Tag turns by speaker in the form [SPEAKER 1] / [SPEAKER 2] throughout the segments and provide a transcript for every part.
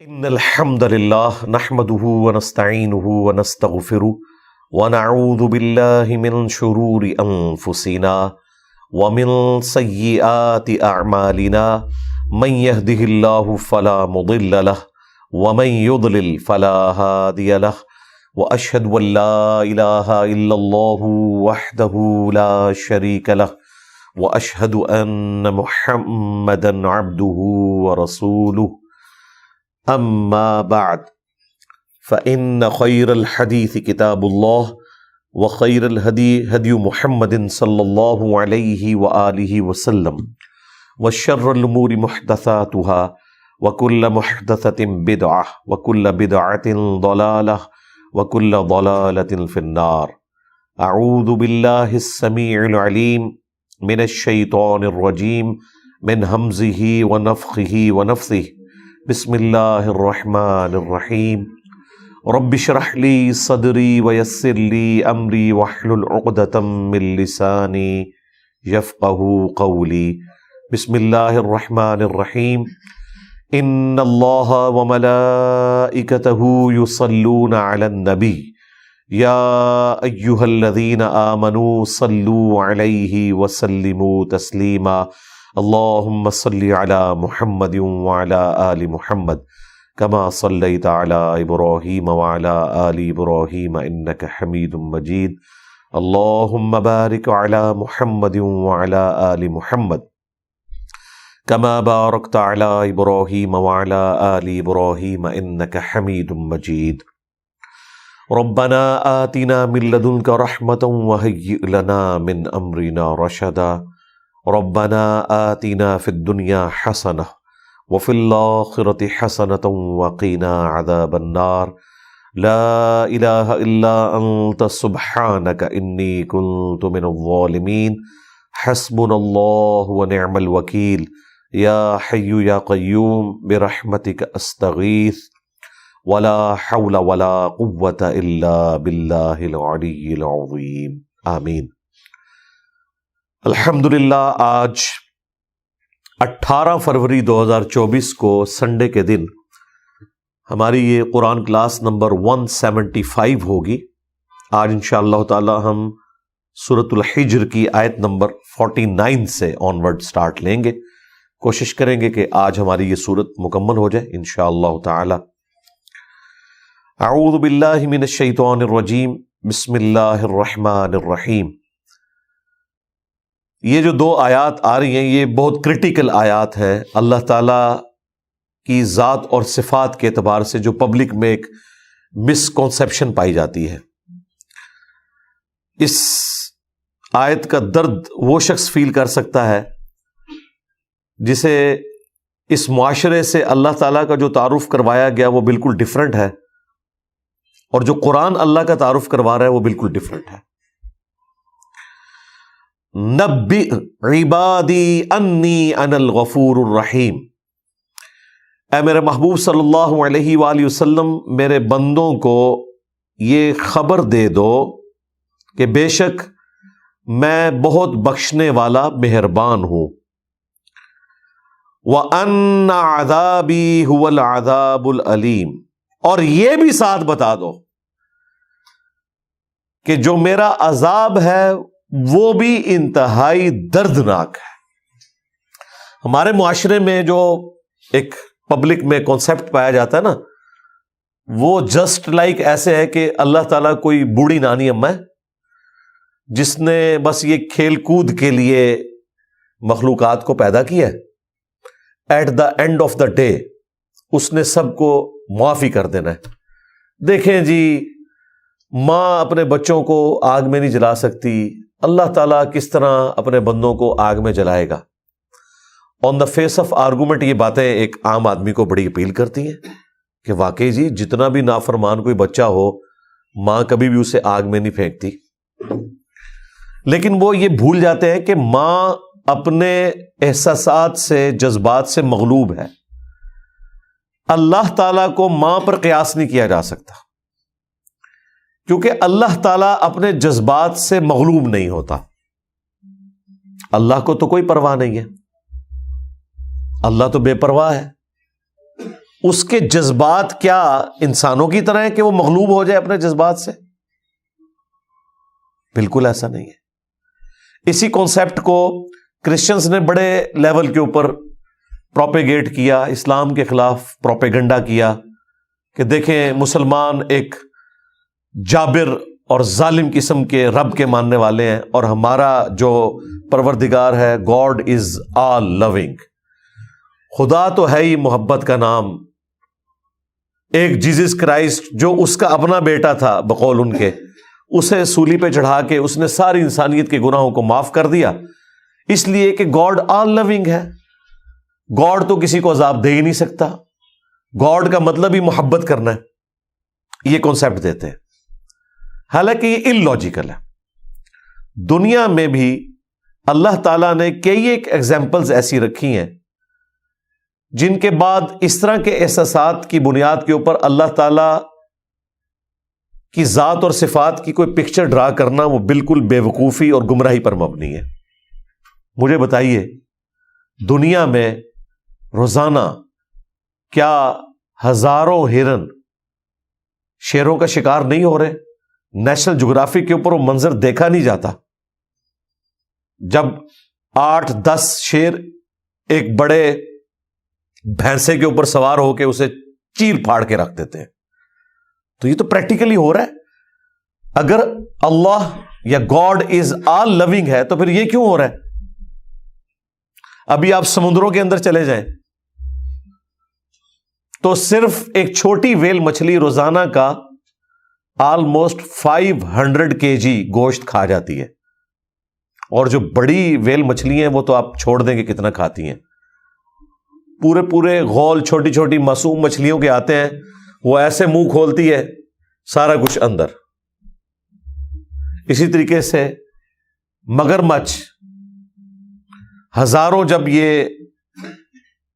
[SPEAKER 1] ان الحمد للہ نحمده ونستعینه ونستغفره ونعوذ باللہ من شرور انفسنا ومن سیئات اعمالنا من يهده اللہ فلا مضل له ومن يضلل فلا هادی له واشهد ان لا الہ الا اللہ وحدہ لا شریک له واشهد ان محمدا عبدہ ورسولہ اما بعد فإن خير الحديث كتاب الله وخير الهدي هدي محمد صلى الله عليه وآله وسلم وشر الأمور محدثاتها وكل محدثة بدعة وكل بدعة ضلالة وكل ضلالة في النار. أعوذ بالله السميع العليم من الشيطان الرجيم من همزه ونفخه ونفثه. بسم اللہ الرحمن الرحیم. رب اشرح لی صدری ویسر لی امری واحلل عقدۃ من لسانی یفقہوا قولی. بسم اللہ الرحمن الرحیم. ان اللہ وملائکتہ یصلون علی النبی یا ایہا الذین آمنوا صلوا علیہ وسلموا تسلیما. اللہم صلی علی محمد وعلی آل محمد کما صلیت علی ابراہیم وعلی آل ابراہیم انک حمید مجید. اللہم بارک علی محمد وعلی آل محمد کما بارکت علی ابراہیم وعلی آل ابراہیم انک حمید مجید. ربنا آتنا من لدنک رحمتا وہیئ لنا من امرنا رشدا. ربنا آتنا فی الدنیا حسنہ وفی الآخرۃ حسنۃ وقنا عذاب النار. لا الہ الا انت سبحانک انی کنت من الظالمین. حسبنا اللہ ونعم الوکیل. یا حی یا قیوم برحمتک استغیث ولا حول ولا قوة الا باللہ العلی العظیم. آمین. الحمدللہ آج 18 فروری 2024 کو سنڈے کے دن ہماری یہ قرآن کلاس نمبر 175 ہوگی. آج انشاءاللہ تعالی ہم سورۃ الحجر کی آیت نمبر 49 سے آنورڈ سٹارٹ لیں گے. کوشش کریں گے کہ آج ہماری یہ سورت مکمل ہو جائے انشاءاللہ تعالی. اعوذ باللہ من الشیطان الرجیم. بسم اللہ الرحمن الرحیم. یہ جو 2 آیات آ رہی ہیں یہ بہت کرٹیکل آیات ہیں. اللہ تعالیٰ کی ذات اور صفات کے اعتبار سے جو پبلک میں ایک مسکنسیپشن پائی جاتی ہے. اس آیت کا درد وہ شخص فیل کر سکتا ہے جسے اس معاشرے سے اللہ تعالیٰ کا جو تعارف کروایا گیا وہ بالکل ڈیفرنٹ ہے، اور جو قرآن اللہ کا تعارف کروا رہا ہے وہ بالکل ڈیفرنٹ ہے. نبئ عبادی انی انا الغفور الرحیم. اے میرے محبوب صلی اللہ علیہ وآلہ وسلم میرے بندوں کو یہ خبر دے دو کہ بے شک میں بہت بخشنے والا مہربان ہوں. وَأَنَّ عَذَابِي هُوَ الْعَذَابُ الْأَلِيمُ. اور یہ بھی ساتھ بتا دو کہ جو میرا عذاب ہے وہ بھی انتہائی دردناک ہے. ہمارے معاشرے میں جو ایک پبلک میں کانسیپٹ پایا جاتا ہے نا، وہ جسٹ لائک ایسے ہے کہ اللہ تعالیٰ کوئی بوڑھی نانی اماں ہے جس نے بس یہ کھیل کود کے لیے مخلوقات کو پیدا کیا ہے. At the end of the day اس نے سب کو معافی کر دینا ہے. دیکھیں جی، ماں اپنے بچوں کو آگ میں نہیں جلا سکتی، اللہ تعالیٰ کس طرح اپنے بندوں کو آگ میں جلائے گا. آن دا فیس آف آرگومنٹ یہ باتیں ایک عام آدمی کو بڑی اپیل کرتی ہیں کہ واقعی جی جتنا بھی نافرمان کوئی بچہ ہو ماں کبھی بھی اسے آگ میں نہیں پھینکتی. لیکن وہ یہ بھول جاتے ہیں کہ ماں اپنے احساسات سے، جذبات سے مغلوب ہے. اللہ تعالیٰ کو ماں پر قیاس نہیں کیا جا سکتا، کیونکہ اللہ تعالیٰ اپنے جذبات سے مغلوب نہیں ہوتا. اللہ کو تو کوئی پرواہ نہیں ہے، اللہ تو بے پرواہ ہے. اس کے جذبات کیا انسانوں کی طرح ہیں کہ وہ مغلوب ہو جائے اپنے جذبات سے؟ بالکل ایسا نہیں ہے۔ اسی کانسیپٹ کو کرسچنز نے بڑے لیول کے اوپر پروپیگیٹ کیا، اسلام کے خلاف پروپیگنڈا کیا کہ دیکھیں مسلمان ایک جابر اور ظالم قسم کے رب کے ماننے والے ہیں، اور ہمارا جو پروردگار ہے گاڈ از آل لونگ، خدا تو ہے ہی محبت کا نام۔ ایک جیزس کرائسٹ جو اس کا اپنا بیٹا تھا بقول ان کے، اسے سولی پہ چڑھا کے اس نے ساری انسانیت کے گناہوں کو معاف کر دیا، اس لیے کہ گاڈ آل لونگ ہے۔ گاڈ تو کسی کو عذاب دے ہی نہیں سکتا، گاڈ کا مطلب ہی محبت کرنا ہے، یہ کانسیپٹ دیتے ہیں، حالانکہ یہ ان لاجیکل ہے۔ دنیا میں بھی اللہ تعالیٰ نے کئی ایک ایگزامپلز ایسی رکھی ہیں جن کے بعد اس طرح کے احساسات کی بنیاد کے اوپر اللہ تعالیٰ کی ذات اور صفات کی کوئی پکچر ڈرا کرنا وہ بالکل بے وقوفی اور گمراہی پر مبنی ہے۔ مجھے بتائیے دنیا میں روزانہ کیا ہزاروں ہرن شیروں کا شکار نہیں ہو رہے؟ نیشنل جغرافی کے اوپر وہ منظر دیکھا نہیں جاتا جب 8-10 شیر ایک بڑے بھینسے کے اوپر سوار ہو کے اسے چیر پھاڑ کے رکھ دیتے ہیں؟ تو یہ تو پریکٹیکلی ہو رہا ہے۔ اگر اللہ یا گاڈ از آل لونگ ہے تو پھر یہ کیوں ہو رہا ہے؟ ابھی آپ سمندروں کے اندر چلے جائیں تو صرف ایک چھوٹی ویل مچھلی روزانہ کا آلموسٹ 500 kg گوشت کھا جاتی ہے، اور جو بڑی ویل مچھلی ہیں وہ تو آپ چھوڑ دیں گے کتنا کھاتی ہیں۔ پورے غول چھوٹی چھوٹی معصوم مچھلیوں کے آتے ہیں، وہ ایسے منہ کھولتی ہے سارا کچھ اندر۔ اسی طریقے سے مگرمچھ ہزاروں، جب یہ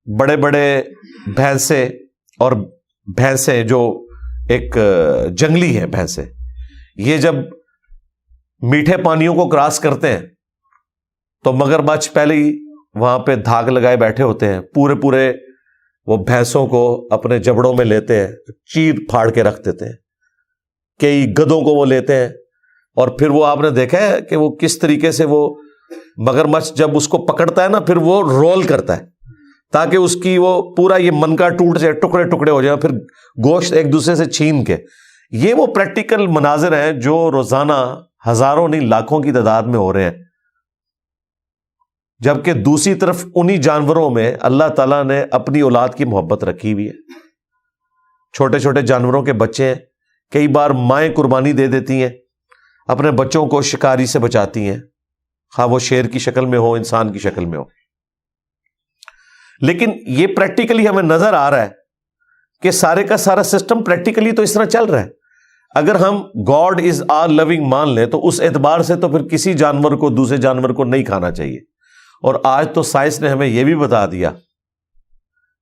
[SPEAKER 1] بڑے بڑے بھینسے اور بھینسیں جو ایک جنگلی ہیں بھینسیں، یہ جب میٹھے پانیوں کو کراس کرتے ہیں تو مگرمچھ پہلے ہی وہاں پہ دھاگ لگائے بیٹھے ہوتے ہیں، پورے وہ بھینسوں کو اپنے جبڑوں میں لیتے ہیں، چیر پھاڑ کے رکھ دیتے ہیں، کئی گدوں کو وہ لیتے ہیں، اور پھر وہ آپ نے دیکھا ہے کہ وہ کس طریقے سے وہ مگرمچھ جب اس کو پکڑتا ہے نا پھر وہ رول کرتا ہے تاکہ اس کی وہ پورا یہ منکا ٹوٹ جائے، ٹکڑے ٹکڑے ہو جائیں، پھر گوشت ایک دوسرے سے چھین کے۔ یہ وہ پریکٹیکل مناظر ہیں جو روزانہ ہزاروں نہیں لاکھوں کی تعداد میں ہو رہے ہیں، جبکہ دوسری طرف انہی جانوروں میں اللہ تعالیٰ نے اپنی اولاد کی محبت رکھی ہوئی ہے۔ چھوٹے چھوٹے جانوروں کے بچے ہیں، کئی بار مائیں قربانی دے دیتی ہیں، اپنے بچوں کو شکاری سے بچاتی ہیں، خواہ وہ شیر کی شکل میں ہو، انسان کی شکل میں ہو۔ لیکن یہ پریکٹیکلی ہمیں نظر آ رہا ہے کہ سارے کا سارا سسٹم پریکٹیکلی تو اس طرح چل رہا ہے۔ اگر ہم گاڈ از آل لونگ مان لیں تو اس اعتبار سے تو پھر کسی جانور کو دوسرے جانور کو نہیں کھانا چاہیے۔ اور آج تو سائنس نے ہمیں یہ بھی بتا دیا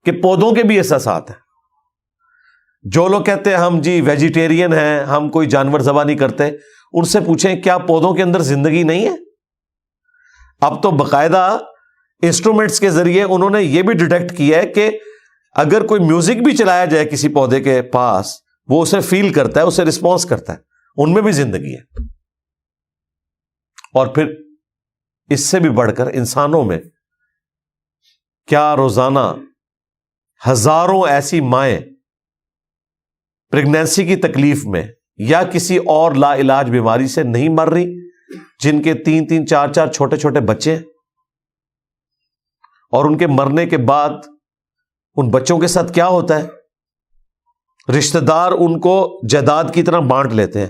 [SPEAKER 1] کہ پودوں کے بھی احساسات ہیں۔ جو لوگ کہتے ہیں ہم جی ویجیٹیرین ہیں، ہم کوئی جانور ذبح نہیں کرتے، ان سے پوچھیں کیا پودوں کے اندر زندگی نہیں ہے؟ اب تو باقاعدہ انسٹرومنٹس کے ذریعے انہوں نے یہ بھی ڈیٹیکٹ کیا ہے کہ اگر کوئی میوزک بھی چلایا جائے کسی پودے کے پاس، وہ اسے فیل کرتا ہے، اسے رسپانس کرتا ہے، ان میں بھی زندگی ہے۔ اور پھر اس سے بھی بڑھ کر انسانوں میں کیا روزانہ ہزاروں ایسی مائیں پریگنینسی کی تکلیف میں یا کسی اور لا علاج بیماری سے نہیں مر رہی، جن کے 3-3 4-4 چھوٹے چھوٹے بچے ہیں، اور ان کے مرنے کے بعد ان بچوں کے ساتھ کیا ہوتا ہے؟ رشتہ دار ان کو جائیداد کی طرح بانٹ لیتے ہیں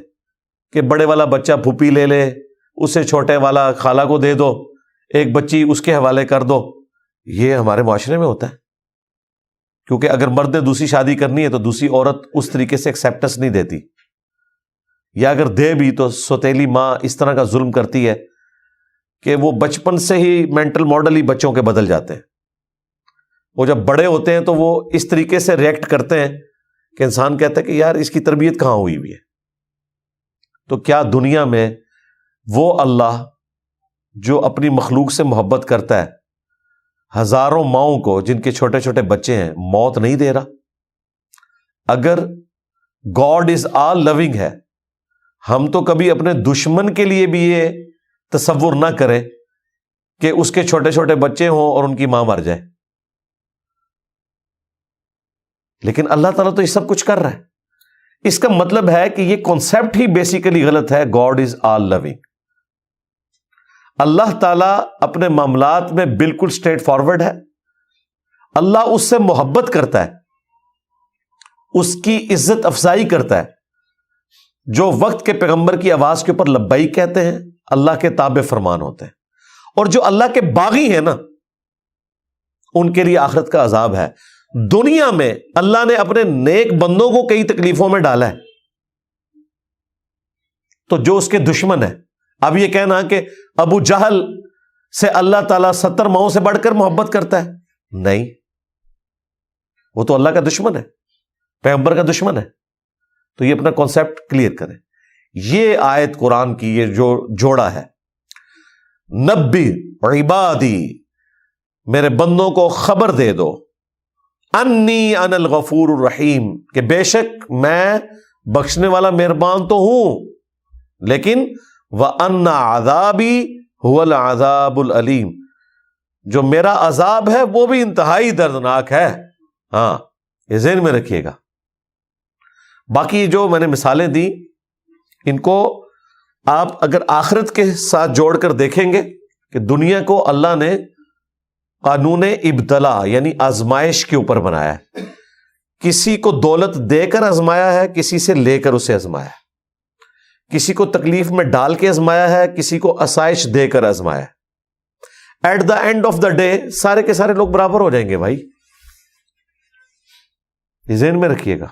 [SPEAKER 1] کہ بڑے والا بچہ پھوپھی لے لے، اسے چھوٹے والا خالہ کو دے دو، ایک بچی اس کے حوالے کر دو۔ یہ ہمارے معاشرے میں ہوتا ہے، کیونکہ اگر مرد نے دوسری شادی کرنی ہے تو دوسری عورت اس طریقے سے ایکسیپٹنس نہیں دیتی، یا اگر دے بھی تو سوتیلی ماں اس طرح کا ظلم کرتی ہے کہ وہ بچپن سے ہی مینٹل ماڈل ہی بچوں کے بدل جاتے ہیں۔ وہ جب بڑے ہوتے ہیں تو وہ اس طریقے سے ریئیکٹ کرتے ہیں کہ انسان کہتا ہے کہ یار اس کی تربیت کہاں ہوئی ہوئی ہے۔ تو کیا دنیا میں وہ اللہ جو اپنی مخلوق سے محبت کرتا ہے ہزاروں ماؤں کو جن کے چھوٹے چھوٹے بچے ہیں موت نہیں دے رہا؟ اگر گاڈ از آل لونگ ہے، ہم تو کبھی اپنے دشمن کے لیے بھی یہ تصور نہ کریں کہ اس کے چھوٹے چھوٹے بچے ہوں اور ان کی ماں مر جائے، لیکن اللہ تعالیٰ تو یہ سب کچھ کر رہا ہے۔ اس کا مطلب ہے کہ یہ کانسیپٹ ہی بیسیکلی غلط ہے، گاڈ از آل لونگ۔ اللہ تعالیٰ اپنے معاملات میں بالکل اسٹریٹ فارورڈ ہے، اللہ اس سے محبت کرتا ہے، اس کی عزت افزائی کرتا ہے۔ جو وقت کے پیغمبر کی آواز کے اوپر لبیک کہتے ہیں اللہ کے تابع فرمان ہوتے ہیں، اور جو اللہ کے باغی ہیں نا ان کے لیے آخرت کا عذاب ہے۔ دنیا میں اللہ نے اپنے نیک بندوں کو کئی تکلیفوں میں ڈالا ہے، تو جو اس کے دشمن ہے، اب یہ کہنا کہ ابو جہل سے اللہ تعالیٰ 70 ماؤں سے بڑھ کر محبت کرتا ہے، نہیں، وہ تو اللہ کا دشمن ہے، پیغمبر کا دشمن ہے۔ تو یہ اپنا کانسیپٹ کلیئر کریں۔ یہ آیت قرآن کی یہ جو جوڑا ہے، نبی عبادی، میرے بندوں کو خبر دے دو، انی انا الغفور الرحیم، کہ بے شک میں بخشنے والا مہربان تو ہوں، لیکن وَأَنَّ عَذَابِي هُوَ الْعَذَابُ الْأَلِيمُ، جو میرا عذاب ہے وہ بھی انتہائی دردناک ہے۔ ہاں، یہ ذہن میں رکھیے گا۔ باقی جو میں نے مثالیں دی ان کو آپ اگر آخرت کے ساتھ جوڑ کر دیکھیں گے کہ دنیا کو اللہ نے قانون ابتلا یعنی آزمائش کے اوپر بنایا ہے، کسی کو دولت دے کر آزمایا ہے، کسی سے لے کر اسے آزمایا ہے، کسی کو تکلیف میں ڈال کے آزمایا ہے، کسی کو آسائش دے کر آزمایا ہے۔ At the end of the day سارے کے سارے لوگ برابر ہو جائیں گے بھائی، یہ ذہن میں رکھیے گا۔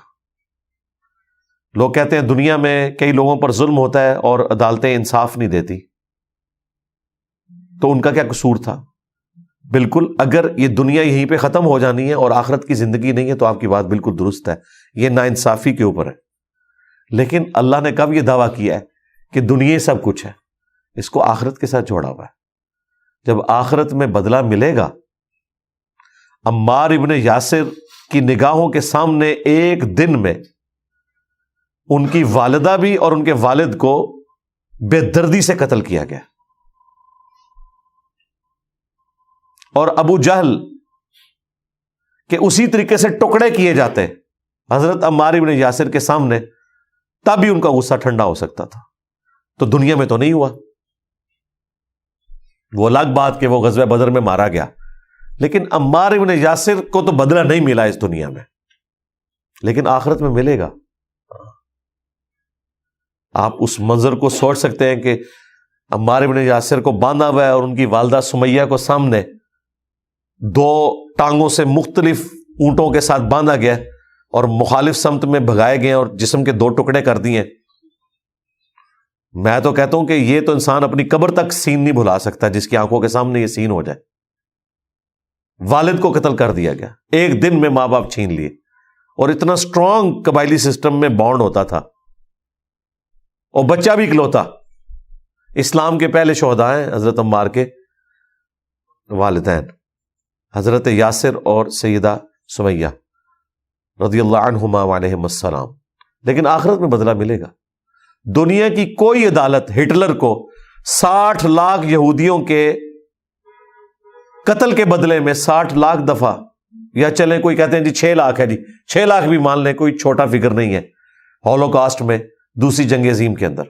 [SPEAKER 1] لوگ کہتے ہیں دنیا میں کئی لوگوں پر ظلم ہوتا ہے اور عدالتیں انصاف نہیں دیتی، تو ان کا کیا قصور تھا؟ بالکل، اگر یہ دنیا یہیں پہ ختم ہو جانی ہے اور آخرت کی زندگی نہیں ہے تو آپ کی بات بالکل درست ہے، یہ ناانصافی کے اوپر ہے۔ لیکن اللہ نے کب یہ دعویٰ کیا ہے کہ دنیا سب کچھ ہے؟ اس کو آخرت کے ساتھ جوڑا ہوا ہے۔ جب آخرت میں بدلہ ملے گا، عمار ابن یاسر کی نگاہوں کے سامنے ایک دن میں ان کی والدہ بھی اور ان کے والد کو بے دردی سے قتل کیا گیا، اور ابو جہل کے اسی طریقے سے ٹکڑے کیے جاتے حضرت عمار ابن یاسر کے سامنے، تب بھی ان کا غصہ ٹھنڈا ہو سکتا تھا۔ تو دنیا میں تو نہیں ہوا، وہ الگ بات کہ وہ غزوہ بدر میں مارا گیا، لیکن عمار ابن یاسر کو تو بدلہ نہیں ملا اس دنیا میں، لیکن آخرت میں ملے گا۔ آپ اس منظر کو سوچ سکتے ہیں کہ عمار ابن یاسر کو باندھا ہوا ہے اور ان کی والدہ سمیہ کو سامنے 2 ٹانگوں سے مختلف اونٹوں کے ساتھ باندھا گیا اور مخالف سمت میں بھگائے گئے اور جسم کے 2 ٹکڑے کر دیے۔ میں تو کہتا ہوں کہ یہ تو انسان اپنی قبر تک سین نہیں بھلا سکتا جس کی آنکھوں کے سامنے یہ سین ہو جائے۔ والد کو قتل کر دیا گیا، ایک دن میں ماں باپ چھین لیے، اور اتنا سٹرونگ قبائلی سسٹم میں بانڈ ہوتا تھا، اور بچہ بھی اکلوتا۔ اسلام کے پہلے شہداء ہیں حضرت عمار کے والدین، حضرت یاسر اور سیدہ سمیہ رضی اللہ عنہما وعلیہم السلام۔ لیکن آخرت میں بدلہ ملے گا۔ دنیا کی کوئی عدالت ہٹلر کو 60 لاکھ یہودیوں کے قتل کے بدلے میں 60 لاکھ دفعہ، یا چلیں کوئی کہتے ہیں جی 6 لاکھ ہے، جی 6 لاکھ بھی مان لیں، کوئی چھوٹا فگر نہیں ہے، ہولوکاسٹ میں دوسری جنگ عظیم کے اندر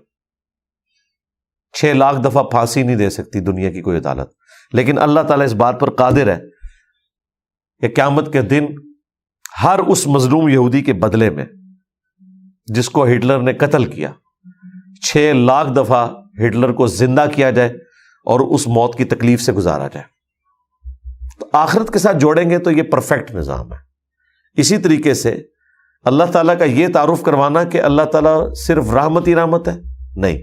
[SPEAKER 1] 6 لاکھ دفعہ پھانسی نہیں دے سکتی دنیا کی کوئی عدالت۔ لیکن اللہ تعالیٰ اس بات پر قادر ہے کہ قیامت کے دن ہر اس مظلوم یہودی کے بدلے میں جس کو ہٹلر نے قتل کیا، 6 لاکھ دفعہ ہٹلر کو زندہ کیا جائے اور اس موت کی تکلیف سے گزارا جائے۔ تو آخرت کے ساتھ جوڑیں گے تو یہ پرفیکٹ نظام ہے۔ اسی طریقے سے اللہ تعالیٰ کا یہ تعارف کروانا کہ اللہ تعالیٰ صرف رحمت ہی رحمت ہے، نہیں،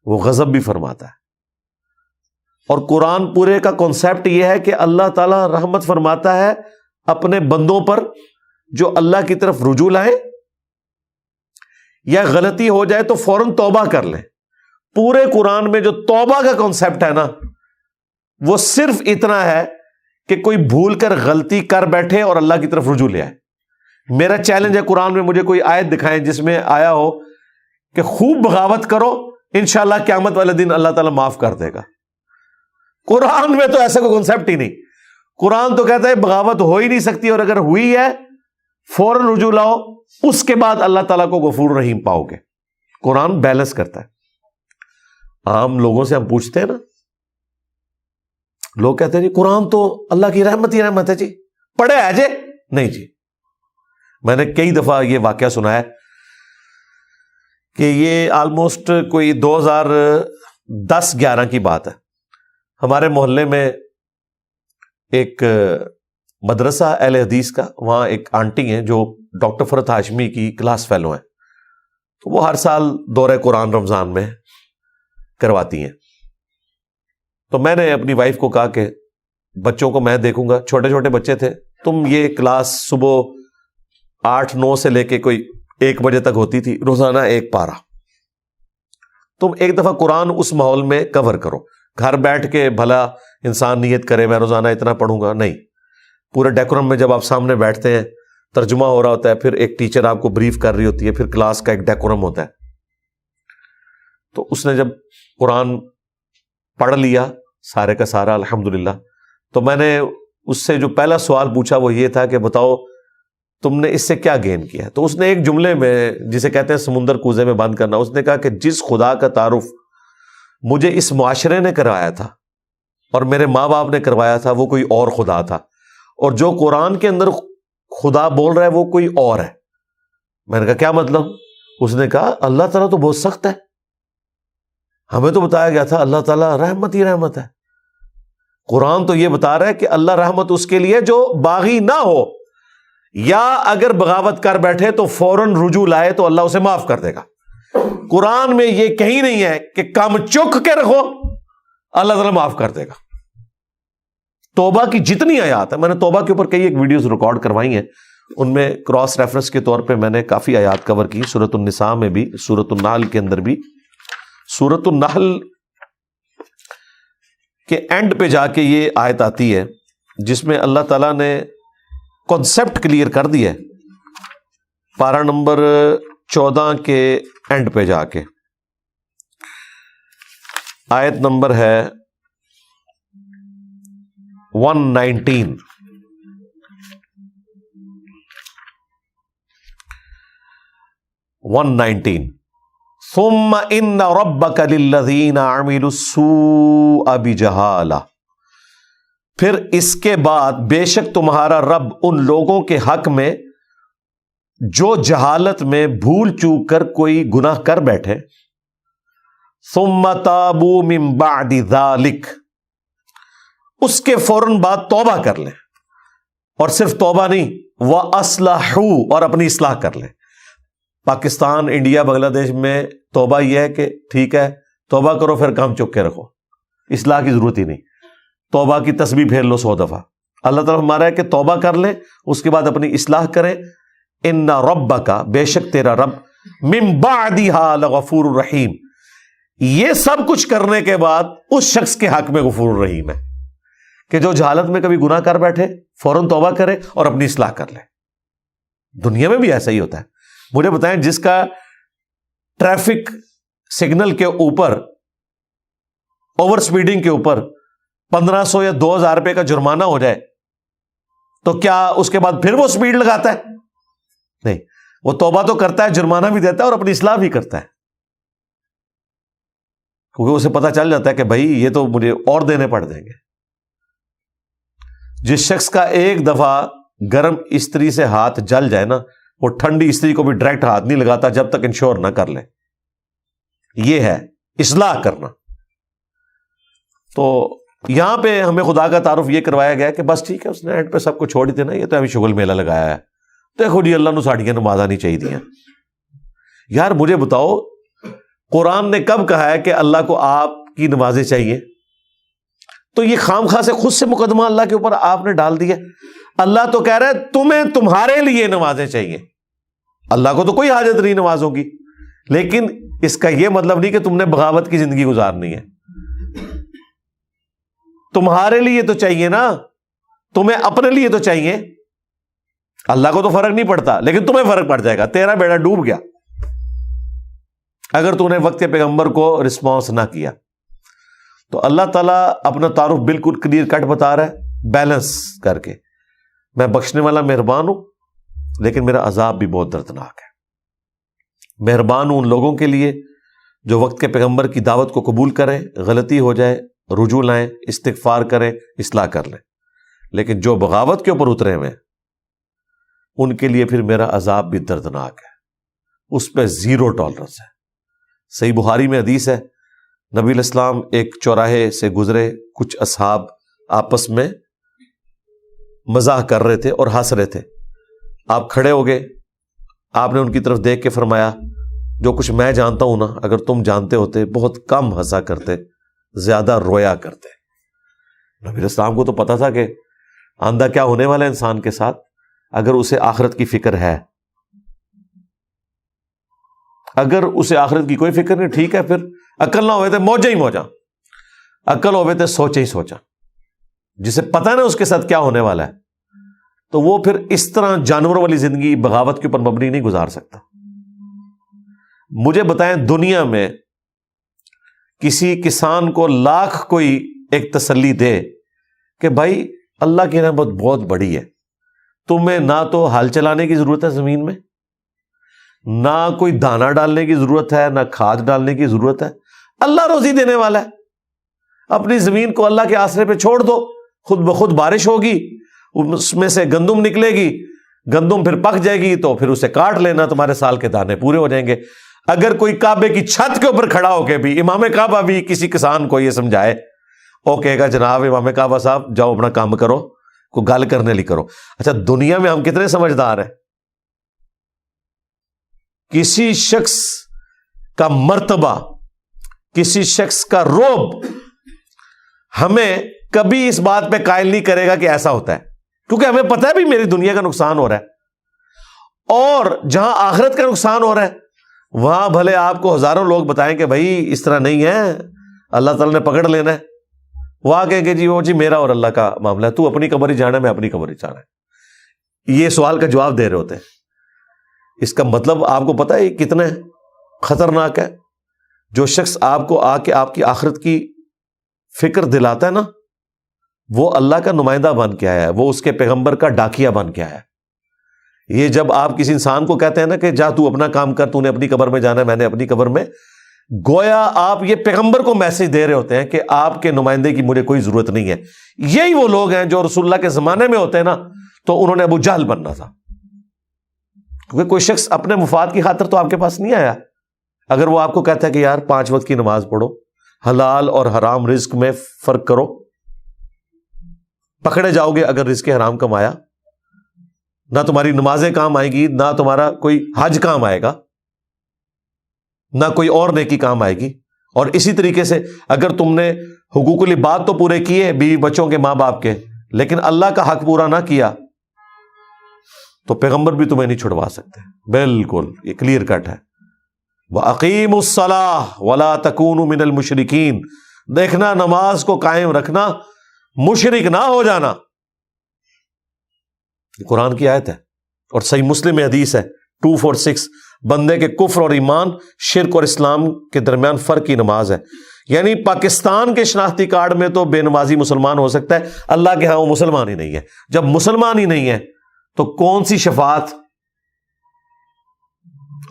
[SPEAKER 1] وہ غضب بھی فرماتا ہے۔ اور قرآن پورے کا کانسیپٹ یہ ہے کہ اللہ تعالیٰ رحمت فرماتا ہے اپنے بندوں پر جو اللہ کی طرف رجوع لائیں، یا غلطی ہو جائے تو فوراً توبہ کر لیں۔ پورے قرآن میں جو توبہ کا کانسیپٹ ہے نا، وہ صرف اتنا ہے کہ کوئی بھول کر غلطی کر بیٹھے اور اللہ کی طرف رجوع لے آئے، میرا چیلنج ہے قرآن میں مجھے کوئی آیت دکھائیں جس میں آیا ہو کہ خوب بغاوت کرو انشاءاللہ قیامت والے دن اللہ تعالیٰ معاف کر دے گا. قرآن میں تو ایسا کوئی کنسپٹ ہی نہیں. قرآن تو کہتا ہے بغاوت ہو ہی نہیں سکتی، اور اگر ہوئی ہے فوراً رجوع لاؤ، اس کے بعد اللہ تعالیٰ کو غفور رحیم پاؤ گے. قرآن بیلنس کرتا ہے. عام لوگوں سے ہم پوچھتے ہیں نا، لوگ کہتے ہیں جی قرآن تو اللہ کی رحمت ہی رحمت ہے جی، پڑھے ہے جی. نہیں جی، میں نے کئی دفعہ یہ واقعہ سنا ہے کہ یہ آلموسٹ کوئی 2010-11 کی بات ہے. ہمارے محلے میں ایک مدرسہ اہل حدیث کا، وہاں ایک آنٹی ہیں جو ڈاکٹر فرحت ہاشمی کی کلاس فیلو ہیں، تو وہ ہر سال دورہ قرآن رمضان میں کرواتی ہیں. تو میں نے اپنی وائف کو کہا کہ بچوں کو میں دیکھوں گا، چھوٹے چھوٹے بچے تھے، تم یہ کلاس صبح 8-9 سے لے کے کوئی 1 بجے تک ہوتی تھی، روزانہ 1 پارہ. تم ایک دفعہ قرآن اس ماحول میں کور کرو. گھر بیٹھ کے بھلا انسان نیت کرے میں روزانہ اتنا پڑھوں گا، نہیں. پورے ڈیکورم میں جب آپ سامنے بیٹھتے ہیں، ترجمہ ہو رہا ہوتا ہے، پھر ایک ٹیچر آپ کو بریف کر رہی ہوتی ہے، پھر کلاس کا ایک ڈیکورم ہوتا ہے. تو اس نے جب قرآن پڑھ لیا سارے کا سارا الحمدللہ، تو میں نے اس سے جو پہلا سوال پوچھا وہ یہ تھا کہ بتاؤ تم نے اس سے کیا گین کیا. تو اس نے ایک جملے میں، جسے کہتے ہیں سمندر کوزے میں بند کرنا، اس نے کہا کہ جس خدا کا تعارف مجھے اس معاشرے نے کروایا تھا اور میرے ماں باپ نے کروایا تھا وہ کوئی اور خدا تھا، اور جو قرآن کے اندر خدا بول رہا ہے وہ کوئی اور ہے. میں نے کہا کیا مطلب؟ اس نے کہا اللہ تعالیٰ تو بہت سخت ہے، ہمیں تو بتایا گیا تھا اللہ تعالیٰ رحمت ہی رحمت ہے. قرآن تو یہ بتا رہا ہے کہ اللہ رحمت اس کے لیے جو باغی نہ ہو، یا اگر بغاوت کر بیٹھے تو فوراً رجوع لائے تو اللہ اسے معاف کر دے گا. قرآن میں یہ کہیں نہیں ہے کہ کام چک کے رکھو اللہ تعالیٰ معاف کر دے گا. توبہ کی جتنی آیات ہیں، میں نے توبہ کے اوپر کئی ایک ویڈیوز ریکارڈ کروائی ہیں، ان میں کراس ریفرنس کے طور پہ میں نے کافی آیات کور کی. سورۃ النساء میں بھی، سورۃ النحل کے اندر بھی. سورۃ النحل کے اینڈ پہ جا کے یہ آیت آتی ہے جس میں اللہ تعالیٰ نے کانسیپٹ کلیئر کر دیا ہے. پارہ نمبر 14 کے اینڈ پہ جا کے آیت نمبر ہے 119. ثم ان ربک للذین عملوا السوء بجہالہ، پھر اس کے بعد بے شک تمہارا رب ان لوگوں کے حق میں جو جہالت میں بھول چوک کر کوئی گناہ کر بیٹھے، ثم تابوا من بعد ذلک، اس کے فوراً بعد توبہ کر لیں، اور صرف توبہ نہیں، وَأَصْلَحُوا، اور اپنی اصلاح کر لیں. پاکستان، انڈیا، بنگلہ دیش میں توبہ یہ ہے کہ ٹھیک ہے توبہ کرو پھر کام چک کے رکھو، اصلاح کی ضرورت ہی نہیں. توبہ کی تسبیح پھیر لو 100 دفعہ. اللہ تعالیٰ ہمارا ہے کہ توبہ کر لیں، اس کے بعد اپنی اصلاح کریں. ان ربک، بے شک تیرا رب، من بعدہا لغفور الرحیم، یہ سب کچھ کرنے کے بعد اس شخص کے حق میں غفور الرحیم ہے کہ جو جہالت میں کبھی گناہ کر بیٹھے فوراً توبہ کرے اور اپنی اصلاح کر لے. دنیا میں بھی ایسا ہی ہوتا ہے. مجھے بتائیں جس کا ٹریفک سگنل کے اوپر، اوور سپیڈنگ کے اوپر 1500 یا 2000 روپے کا جرمانہ ہو جائے تو کیا اس کے بعد پھر وہ سپیڈ لگاتا ہے؟ نہیں، وہ توبہ تو کرتا ہے، جرمانہ بھی دیتا ہے اور اپنی اصلاح بھی کرتا ہے، کیونکہ اسے پتہ چل جاتا ہے کہ بھائی یہ تو مجھے اور دینے پڑ جائیں گے. جس شخص کا ایک دفعہ گرم استری سے ہاتھ جل جائے نا، وہ ٹھنڈی استری کو بھی ڈائریکٹ ہاتھ نہیں لگاتا جب تک انشور نہ کر لے. یہ ہے اصلاح کرنا. تو یہاں پہ ہمیں خدا کا تعارف یہ کروایا گیا کہ بس ٹھیک ہے، اس نے اینڈ پہ سب کو چھوڑ ہی دینا، یہ تو ابھی شغل میلہ لگایا ہے، دیکھو جی اللہ نو ساڑیاں نمازاں نہیں چاہیے دیا. یار مجھے بتاؤ قرآن نے کب کہا ہے کہ اللہ کو آپ کی نمازیں چاہیے؟ تو یہ خام خواہ سے خود سے مقدمہ اللہ کے اوپر آپ نے ڈال دیا. اللہ تو کہہ رہا ہے تمہیں تمہارے لیے نمازیں چاہیے. اللہ کو تو کوئی حاجت نہیں نمازوں کی، لیکن اس کا یہ مطلب نہیں کہ تم نے بغاوت کی زندگی گزارنی ہے. تمہارے لیے تو چاہیے نا، تمہیں اپنے لیے تو چاہیے. اللہ کو تو فرق نہیں پڑتا لیکن تمہیں فرق پڑ جائے گا، تیرا بیڑا ڈوب گیا اگر تو نے وقت کے پیغمبر کو رسپانس نہ کیا۔ تو اللہ تعالیٰ اپنا تعارف بالکل کلیئر کٹ بتا رہا ہے، بیلنس کر کے، میں بخشنے والا مہربان ہوں لیکن میرا عذاب بھی بہت دردناک ہے۔ مہربان ہوں ان لوگوں کے لیے جو وقت کے پیغمبر کی دعوت کو قبول کریں، غلطی ہو جائے رجوع لائیں، استغفار کریں، اصلاح کر لیں، لیکن جو بغاوت کے اوپر اترے ہوئے ان کے لیے پھر میرا عذاب بھی دردناک ہے، اس پہ زیرو ٹالرنس ہے۔ صحیح بخاری میں حدیث ہے، نبی علیہ السلام ایک چوراہے سے گزرے، کچھ اصحاب آپس میں مزاح کر رہے تھے اور ہنس رہے تھے، آپ کھڑے ہو گئے، آپ نے ان کی طرف دیکھ کے فرمایا جو کچھ میں جانتا ہوں نا اگر تم جانتے ہوتے بہت کم ہنسا کرتے، زیادہ رویا کرتے۔ نبی علیہ السلام کو تو پتا تھا کہ آندہ کیا ہونے والا ہے انسان کے ساتھ، اگر اسے آخرت کی فکر ہے، اگر اسے آخرت کی کوئی فکر نہیں، ٹھیک ہے، پھر عقل نہ ہوئے تھے موجہ ہی موجہ، عقل ہوئے تھے سوچے ہی سوچا، جسے پتہ نا اس کے ساتھ کیا ہونے والا ہے تو وہ پھر اس طرح جانور والی زندگی بغاوت کے اوپر مبنی نہیں گزار سکتا۔ مجھے بتائیں دنیا میں کسی کسان کو لاکھ کوئی ایک تسلی دے کہ بھائی اللہ کی رحمت بہت بڑی ہے، تمہیں نہ تو ہل چلانے کی ضرورت ہے زمین میں، نہ کوئی دانہ ڈالنے کی ضرورت ہے، نہ کھاد ڈالنے کی ضرورت ہے، اللہ روزی دینے والا ہے، اپنی زمین کو اللہ کے آسرے پہ چھوڑ دو، خود بخود بارش ہوگی، اس میں سے گندم نکلے گی، گندم پھر پک جائے گی تو پھر اسے کاٹ لینا، تمہارے سال کے دانے پورے ہو جائیں گے۔ اگر کوئی کعبے کی چھت کے اوپر کھڑا ہو کے بھی امام کعبہ بھی کسی کسان کو یہ سمجھائے، وہ کہے گا جناب امام کعبہ صاحب جاؤ اپنا کام کرو، کوئی گل کرنے لی کرو۔ اچھا دنیا میں ہم کتنے سمجھدار ہیں، کسی شخص کا مرتبہ، کسی شخص کا رعب ہمیں کبھی اس بات پہ قائل نہیں کرے گا کہ ایسا ہوتا ہے، کیونکہ ہمیں پتہ ہے بھی میری دنیا کا نقصان ہو رہا ہے، اور جہاں آخرت کا نقصان ہو رہا ہے وہاں بھلے آپ کو ہزاروں لوگ بتائیں کہ بھائی اس طرح نہیں ہے، اللہ تعالیٰ نے پکڑ لینا ہے، وہاں کہیں کہ جی وہ جی میرا اور اللہ کا معاملہ ہے، تو اپنی قبر ہی جانا ہے، میں اپنی قبر ہی جانا ہے۔ یہ سوال کا جواب دے رہے ہوتے ہیں۔ اس کا مطلب آپ کو پتہ ہے یہ کتنا خطرناک ہے؟ جو شخص آپ کو آ کے آپ کی آخرت کی فکر دلاتا ہے نا، وہ اللہ کا نمائندہ بن کے آیا ہے، وہ اس کے پیغمبر کا ڈاکیا بن کے آیا ہے۔ یہ جب آپ کسی انسان کو کہتے ہیں نا کہ جا تو اپنا کام کر، تو نے اپنی قبر میں جانا ہے، میں نے اپنی قبر میں، گویا آپ یہ پیغمبر کو میسج دے رہے ہوتے ہیں کہ آپ کے نمائندے کی مجھے کوئی ضرورت نہیں ہے۔ یہی وہ لوگ ہیں جو رسول اللہ کے زمانے میں ہوتے ہیں نا تو انہوں نے ابو جہل بننا تھا، کیونکہ کوئی شخص اپنے مفاد کی خاطر تو آپ کے پاس نہیں آیا۔ اگر وہ آپ کو کہتا ہے کہ یار 5 وقت کی نماز پڑھو، حلال اور حرام رزق میں فرق کرو، پکڑے جاؤ گے اگر رزق حرام کمایا، نہ تمہاری نمازیں کام آئیں گی، نہ تمہارا کوئی حج کام آئے گا، نہ کوئی اور نیکی کام آئے گی۔ اور اسی طریقے سے اگر تم نے حقوق العباد تو پورے کیے بیوی بچوں کے، ماں باپ کے، لیکن اللہ کا حق پورا نہ کیا تو پیغمبر بھی تمہیں نہیں چھڑوا سکتے۔ بالکل یہ کلیئر کٹ ہے۔ وَأَقِيمُوا الصَّلَاةَ وَلَا تَكُونُوا مِنَ الْمُشْرِكِينَ، دیکھنا نماز کو قائم رکھنا، مشرک نہ ہو جانا۔ قرآن کی آیت ہے اور صحیح مسلم میں حدیث ہے 246، بندے کے کفر اور ایمان، شرک اور اسلام کے درمیان فرق کی نماز ہے۔ یعنی پاکستان کے شناختی کارڈ میں تو بے نمازی مسلمان ہو سکتا ہے، اللہ کے ہاں وہ مسلمان ہی نہیں ہے۔ جب مسلمان ہی نہیں ہے تو کون سی شفاعت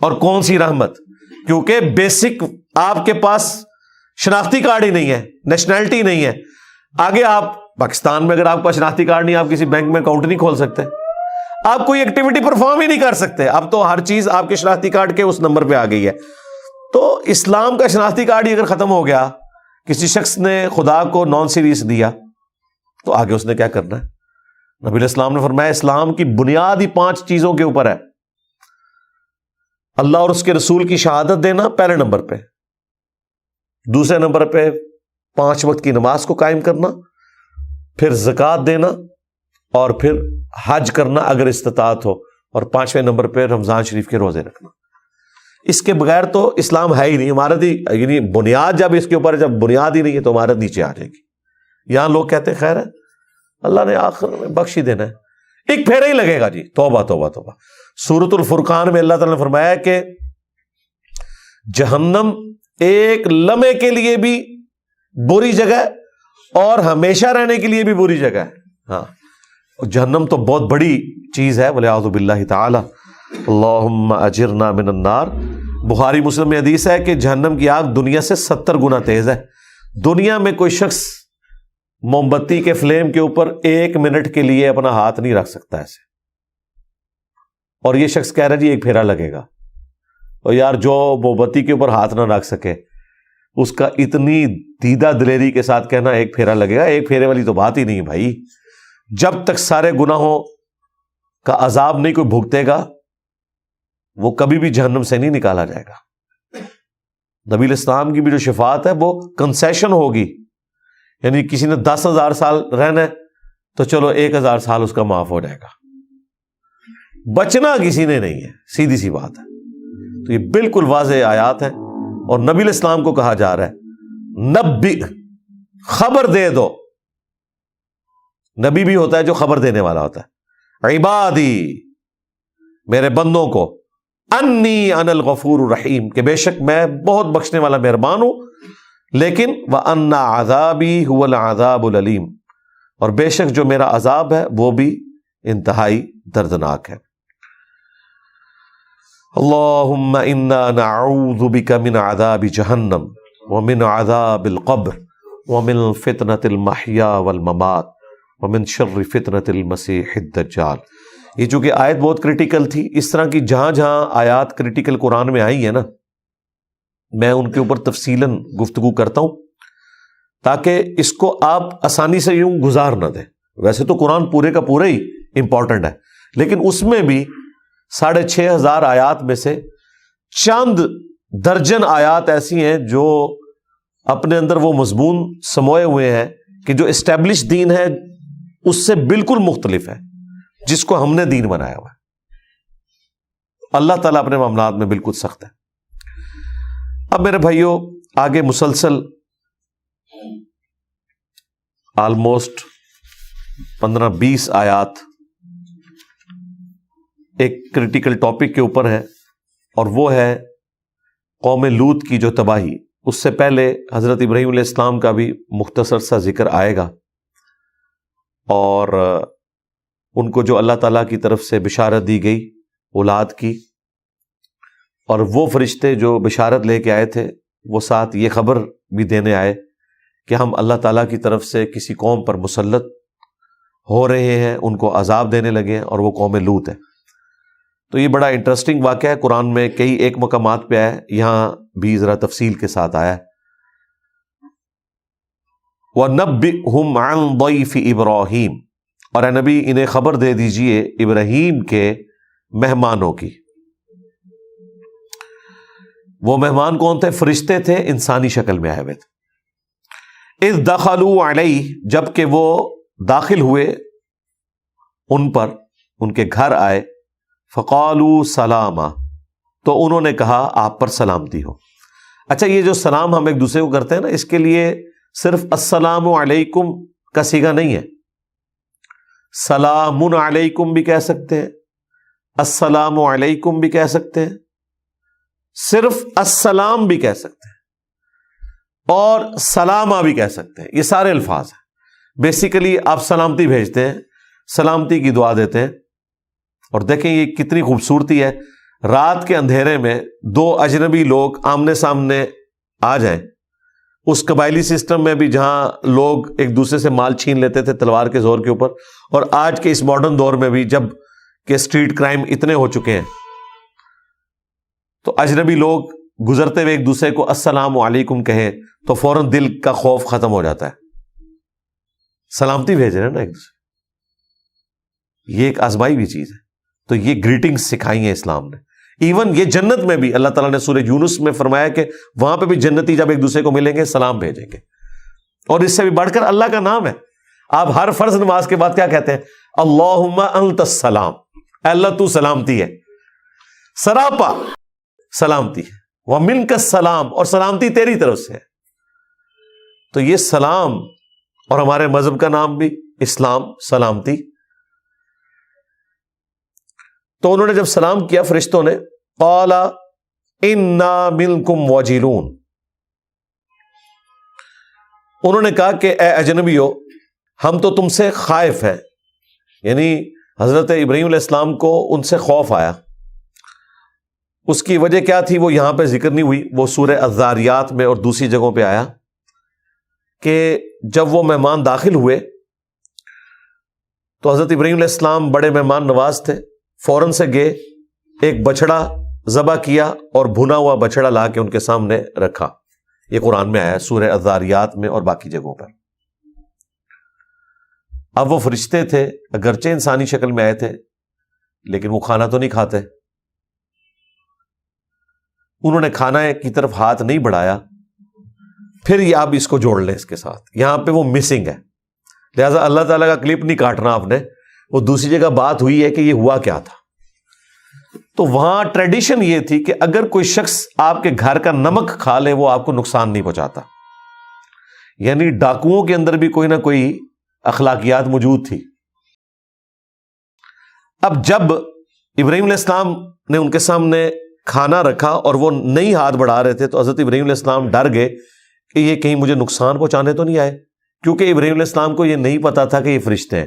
[SPEAKER 1] اور کون سی رحمت؟ کیونکہ بیسک آپ کے پاس شناختی کارڈ ہی نہیں ہے، نیشنلٹی نہیں ہے۔ آگے آپ پاکستان میں اگر آپ کا شناختی کارڈ نہیں، آپ کسی بینک میں اکاؤنٹ نہیں کھول سکتے، آپ کوئی ایکٹیویٹی پرفارم ہی نہیں کر سکتے۔ اب تو ہر چیز آپ کے شناختی کارڈ کے اس نمبر پہ آ گئی ہے۔ تو اسلام کا شناختی کارڈ ہی اگر ختم ہو گیا، کسی شخص نے خدا کو نان سیریس دیا، تو آگے اس نے کیا کرنا ہے؟ نبی علیہ السلام نے فرمایا اسلام کی بنیاد ہی 5 چیزوں کے اوپر ہے۔ اللہ اور اس کے رسول کی شہادت دینا پہلے نمبر پہ، دوسرے نمبر پہ 5 وقت کی نماز کو قائم کرنا، پھر زکوٰۃ دینا، اور پھر حج کرنا اگر استطاعت ہو، اور 5ویں نمبر پہ رمضان شریف کے روزے رکھنا۔ اس کے بغیر تو اسلام ہے ہی نہیں، عمارت ہی، یعنی بنیاد جب اس کے اوپر ہے، جب بنیاد ہی نہیں ہے تو عمارت نیچے آ جائے گی۔ یہاں لوگ کہتے ہیں خیر ہے اللہ نے آخر میں بخش ہی دینا ہے، ایک پھیرا ہی لگے گا جی. توبہ توبہ توبہ. سورۃ الفرقان میں اللہ تعالیٰ نے فرمایا کہ جہنم ایک لمحے کے لیے بھی بری جگہ ہے اور ہمیشہ رہنے کے لیے بھی بری جگہ ہے. ہاں جہنم تو بہت بڑی چیز ہے. وَلِعَوْذُ بِاللَّهِ تَعَالَى اللہم اجرنا من النار. بخاری مسلم میں حدیث ہے کہ جہنم کی آگ دنیا سے 70 گنا تیز ہے. دنیا میں کوئی شخص موم بتی کے فلیم کے اوپر 1 منٹ کے لیے اپنا ہاتھ نہیں رکھ سکتا ایسے. اور یہ شخص کہہ رہا ہے جی ایک پھیرا لگے گا. اور یار جو موم بتی کے اوپر ہاتھ نہ رکھ سکے اس کا اتنی دیدہ دلیری کے ساتھ کہنا ایک پھیرا لگے گا، ایک پھیرے والی تو بات ہی نہیں بھائی. جب تک سارے گناہوں کا عذاب نہیں کوئی بھگتے گا وہ کبھی بھی جہنم سے نہیں نکالا جائے گا. نبی الاسلام کی بھی جو شفاعت ہے وہ کنسیشن ہوگی، یعنی کسی نے 10,000 سال رہنا ہے تو چلو 1,000 سال اس کا معاف ہو جائے گا. بچنا کسی نے نہیں ہے، سیدھی سی بات ہے. تو یہ بالکل واضح آیات ہیں اور نبی الاسلام کو کہا جا رہا ہے نبی، خبر دے دو. نبی بھی ہوتا ہے جو خبر دینے والا ہوتا ہے. عبادی، میرے بندوں کو، انی انا الغفور الرحیم، کہ بے شک میں بہت بخشنے والا مہربان ہوں، لیکن وَأَنَّ عَذَابِي هُوَ الْعَذَابُ الْأَلِيمُ، اور بے شک جو میرا عذاب ہے وہ بھی انتہائی دردناک ہے. اللہم انا نعوذ بک من عذاب جہنم ومن عذاب القبر ومن فتنة المحیا والممات ومن شر فتنة المسیح الدجال. یہ چونکہ آیت بہت کریٹیکل تھی، اس طرح کی جہاں جہاں آیات کریٹیکل قرآن میں آئی ہیں نا، میں ان کے اوپر تفصیلاً گفتگو کرتا ہوں تاکہ اس کو آپ آسانی سے یوں گزار نہ دیں. ویسے تو قرآن پورے کا پورا ہی امپورٹنٹ ہے، لیکن اس میں بھی 6,500 آیات میں سے چند درجن آیات ایسی ہیں جو اپنے اندر وہ مضمون سموئے ہوئے ہیں کہ جو اسٹیبلش دین ہے اس سے بالکل مختلف ہے، جس کو ہم نے دین بنایا ہوا ہے. اللہ تعالیٰ اپنے معاملات میں بالکل سخت ہے. اب میرے بھائیوں آگے مسلسل آلموسٹ 15-20 آیات ایک کریٹیکل ٹاپک کے اوپر ہے، اور وہ ہے قوم لوط کی جو تباہی. اس سے پہلے حضرت ابراہیم علیہ السلام کا بھی مختصر سا ذکر آئے گا، اور ان کو جو اللہ تعالیٰ کی طرف سے بشارت دی گئی اولاد کی، اور وہ فرشتے جو بشارت لے کے آئے تھے وہ ساتھ یہ خبر بھی دینے آئے کہ ہم اللہ تعالیٰ کی طرف سے کسی قوم پر مسلط ہو رہے ہیں، ان کو عذاب دینے لگے ہیں، اور وہ قوم لوط ہے. تو یہ بڑا انٹرسٹنگ واقعہ ہے، قرآن میں کئی ایک مقامات پہ آیا ہے، یہاں بھی ذرا تفصیل کے ساتھ آیا ہے. وَنَبِّئْهُمْ عَنْ ضَيْفِ إِبْرَاهِيمَ، اور اے نبی انہیں خبر دے دیجئے ابراہیم کے مہمانوں کی. وہ مہمان کون تھے؟ فرشتے تھے، انسانی شکل میں آئے ہوئے تھے. اذ دخلوا علیہ، جب کہ وہ داخل ہوئے ان پر، ان کے گھر آئے، فقالوا سلاما، تو انہوں نے کہا آپ پر سلامتی ہو. اچھا یہ جو سلام ہم ایک دوسرے کو کرتے ہیں نا، اس کے لیے صرف السلام علیکم کا صیغہ نہیں ہے، سلام علیکم بھی کہہ سکتے ہیں، السلام علیکم بھی کہہ سکتے ہیں، صرف السلام بھی کہہ سکتے ہیں، اور سلامہ بھی کہہ سکتے ہیں. یہ سارے الفاظ ہیں. بیسیکلی آپ سلامتی بھیجتے ہیں، سلامتی کی دعا دیتے ہیں. اور دیکھیں یہ کتنی خوبصورتی ہے، رات کے اندھیرے میں 2 اجنبی لوگ آمنے سامنے آ جائیں. اس قبائلی سسٹم میں بھی جہاں لوگ ایک دوسرے سے مال چھین لیتے تھے تلوار کے زور کے اوپر، اور آج کے اس ماڈرن دور میں بھی جب کہ اسٹریٹ کرائم اتنے ہو چکے ہیں، تو اجنبی لوگ گزرتے ہوئے ایک دوسرے کو السلام علیکم کہیں تو فوراً دل کا خوف ختم ہو جاتا ہے. سلامتی بھیج رہے ہیں نا ایک دوسرے. یہ ایک آزمائی ہوئی چیز ہے. تو یہ گریٹنگز سکھائی ہیں اسلام نے. ایون یہ جنت میں بھی اللہ تعالیٰ نے سورہ یونس میں فرمایا کہ وہاں پہ بھی جنتی جب ایک دوسرے کو ملیں گے سلام بھیجیں گے. اور اس سے بھی بڑھ کر اللہ کا نام ہے. آپ ہر فرض نماز کے بعد کیا کہتے ہیں؟ اللہم انت السلام، اے اللہ تو سلامتی ہے، سراپا سلامتی ہے، ومنک السلام، اور سلامتی تیری طرف سے ہے. تو یہ سلام، اور ہمارے مذہب کا نام بھی اسلام، سلامتی. تو انہوں نے جب سلام کیا فرشتوں نے، قال انا منکم وجلون، انہوں نے کہا کہ اے اجنبیو ہم تو تم سے خائف ہیں، یعنی حضرت ابراہیم علیہ السلام کو ان سے خوف آیا. اس کی وجہ کیا تھی وہ یہاں پہ ذکر نہیں ہوئی، وہ سورہ الذاریات میں اور دوسری جگہوں پہ آیا کہ جب وہ مہمان داخل ہوئے تو حضرت ابراہیم علیہ السلام بڑے مہمان نواز تھے، فوراً سے گئے، ایک بچڑا ذبح کیا اور بھنا ہوا بچڑا لا کے ان کے سامنے رکھا. یہ قرآن میں آیا سورہ الذاریات میں اور باقی جگہوں پر. اب وہ فرشتے تھے، اگرچہ انسانی شکل میں آئے تھے لیکن وہ کھانا تو نہیں کھاتے. انہوں نے کھانا کی طرف ہاتھ نہیں بڑھایا. پھر یہ آپ اس کو جوڑ لیں اس کے ساتھ، یہاں پہ وہ مسنگ ہے، لہذا اللہ تعالیٰ کا کلپ نہیں کاٹنا آپ نے. وہ دوسری جگہ بات ہوئی ہے کہ یہ ہوا کیا تھا. تو وہاں ٹریڈیشن یہ تھی کہ اگر کوئی شخص آپ کے گھر کا نمک کھا لے وہ آپ کو نقصان نہیں پہنچاتا. یعنی ڈاکوؤں کے اندر بھی کوئی نہ کوئی اخلاقیات موجود تھی. اب جب ابراہیم علیہ السلام نے ان کے سامنے کھانا رکھا اور وہ نہیں ہاتھ بڑھا رہے تھے تو حضرت ابراہیم علیہ السلام ڈر گئے کہ یہ کہیں مجھے نقصان پہنچانے تو نہیں آئے، کیونکہ ابراہیم علیہ السلام کو یہ نہیں پتا تھا کہ یہ فرشتے ہیں.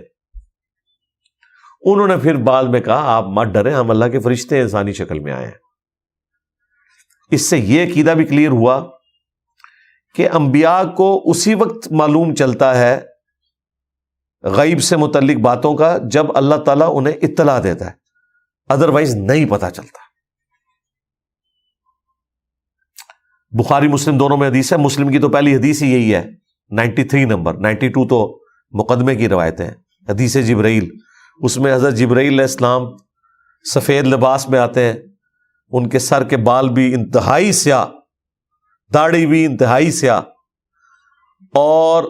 [SPEAKER 1] انہوں نے پھر بعد میں کہا آپ مت ڈریں، ہم اللہ کے فرشتے ہیں، انسانی شکل میں آئے ہیں. اس سے یہ عقیدہ بھی کلیئر ہوا کہ انبیاء کو اسی وقت معلوم چلتا ہے غیب سے متعلق باتوں کا جب اللہ تعالیٰ انہیں اطلاع دیتا ہے، ادروائز نہیں پتا چلتا. بخاری مسلم دونوں میں حدیث ہے. مسلم کی تو پہلی حدیث ہی یہی ہے، 93 نمبر، 92 تو مقدمے کی روایتیں ہیں. حدیث جبرائیل، اس میں حضرت جبرائیل علیہ السلام سفید لباس میں آتے ہیں، ان کے سر کے بال بھی انتہائی سیاہ، داڑھی بھی انتہائی سیاہ، اور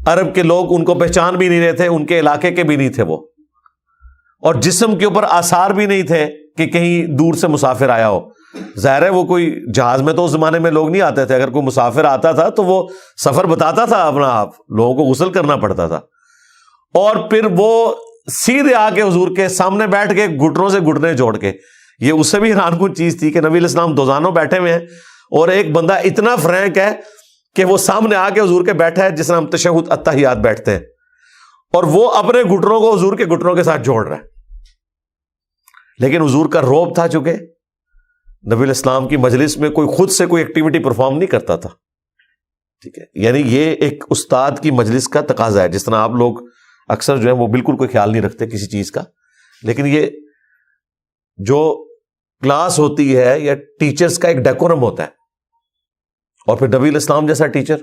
[SPEAKER 1] عرب کے لوگ ان کو پہچان بھی نہیں رہے تھے، ان کے علاقے کے بھی نہیں تھے وہ، اور جسم کے اوپر آثار بھی نہیں تھے کہ کہیں دور سے مسافر آیا ہو. ظاہر ہے وہ کوئی جہاز میں تو اس زمانے میں لوگ نہیں آتے تھے، اگر کوئی مسافر آتا تھا تو وہ سفر بتاتا تھا اپنا آپ، لوگوں کو غسل کرنا پڑتا تھا. اور پھر وہ سیدھے آ کے حضور کے سامنے بیٹھ کے گھٹنوں سے گھٹنے جوڑ کے، یہ اس سے بھی حیران کن چیز تھی کہ نبی علیہ السلام دوزانوں بیٹھے ہوئے ہیں اور ایک بندہ اتنا فرینک ہے کہ وہ سامنے آ کے حضور کے بیٹھا ہے جس طرح ہم تشہد التحیات بیٹھتے ہیں، اور وہ اپنے گھٹنوں کو حضور کے گھٹنوں کے ساتھ جوڑ رہا ہے. لیکن حضور کا روب تھا، چونکہ نبی علیہ السلام کی مجلس میں کوئی خود سے کوئی ایکٹیویٹی پرفارم نہیں کرتا تھا. ٹھیک ہے، یعنی یہ ایک استاد کی مجلس کا تقاضا ہے. جس طرح آپ لوگ اکثر جو ہے وہ بالکل کوئی خیال نہیں رکھتے کسی چیز کا، لیکن یہ جو کلاس ہوتی ہے یا ٹیچرز کا ایک ڈیکورم ہوتا ہے. اور پھر نبی علیہ السلام جیسا ٹیچر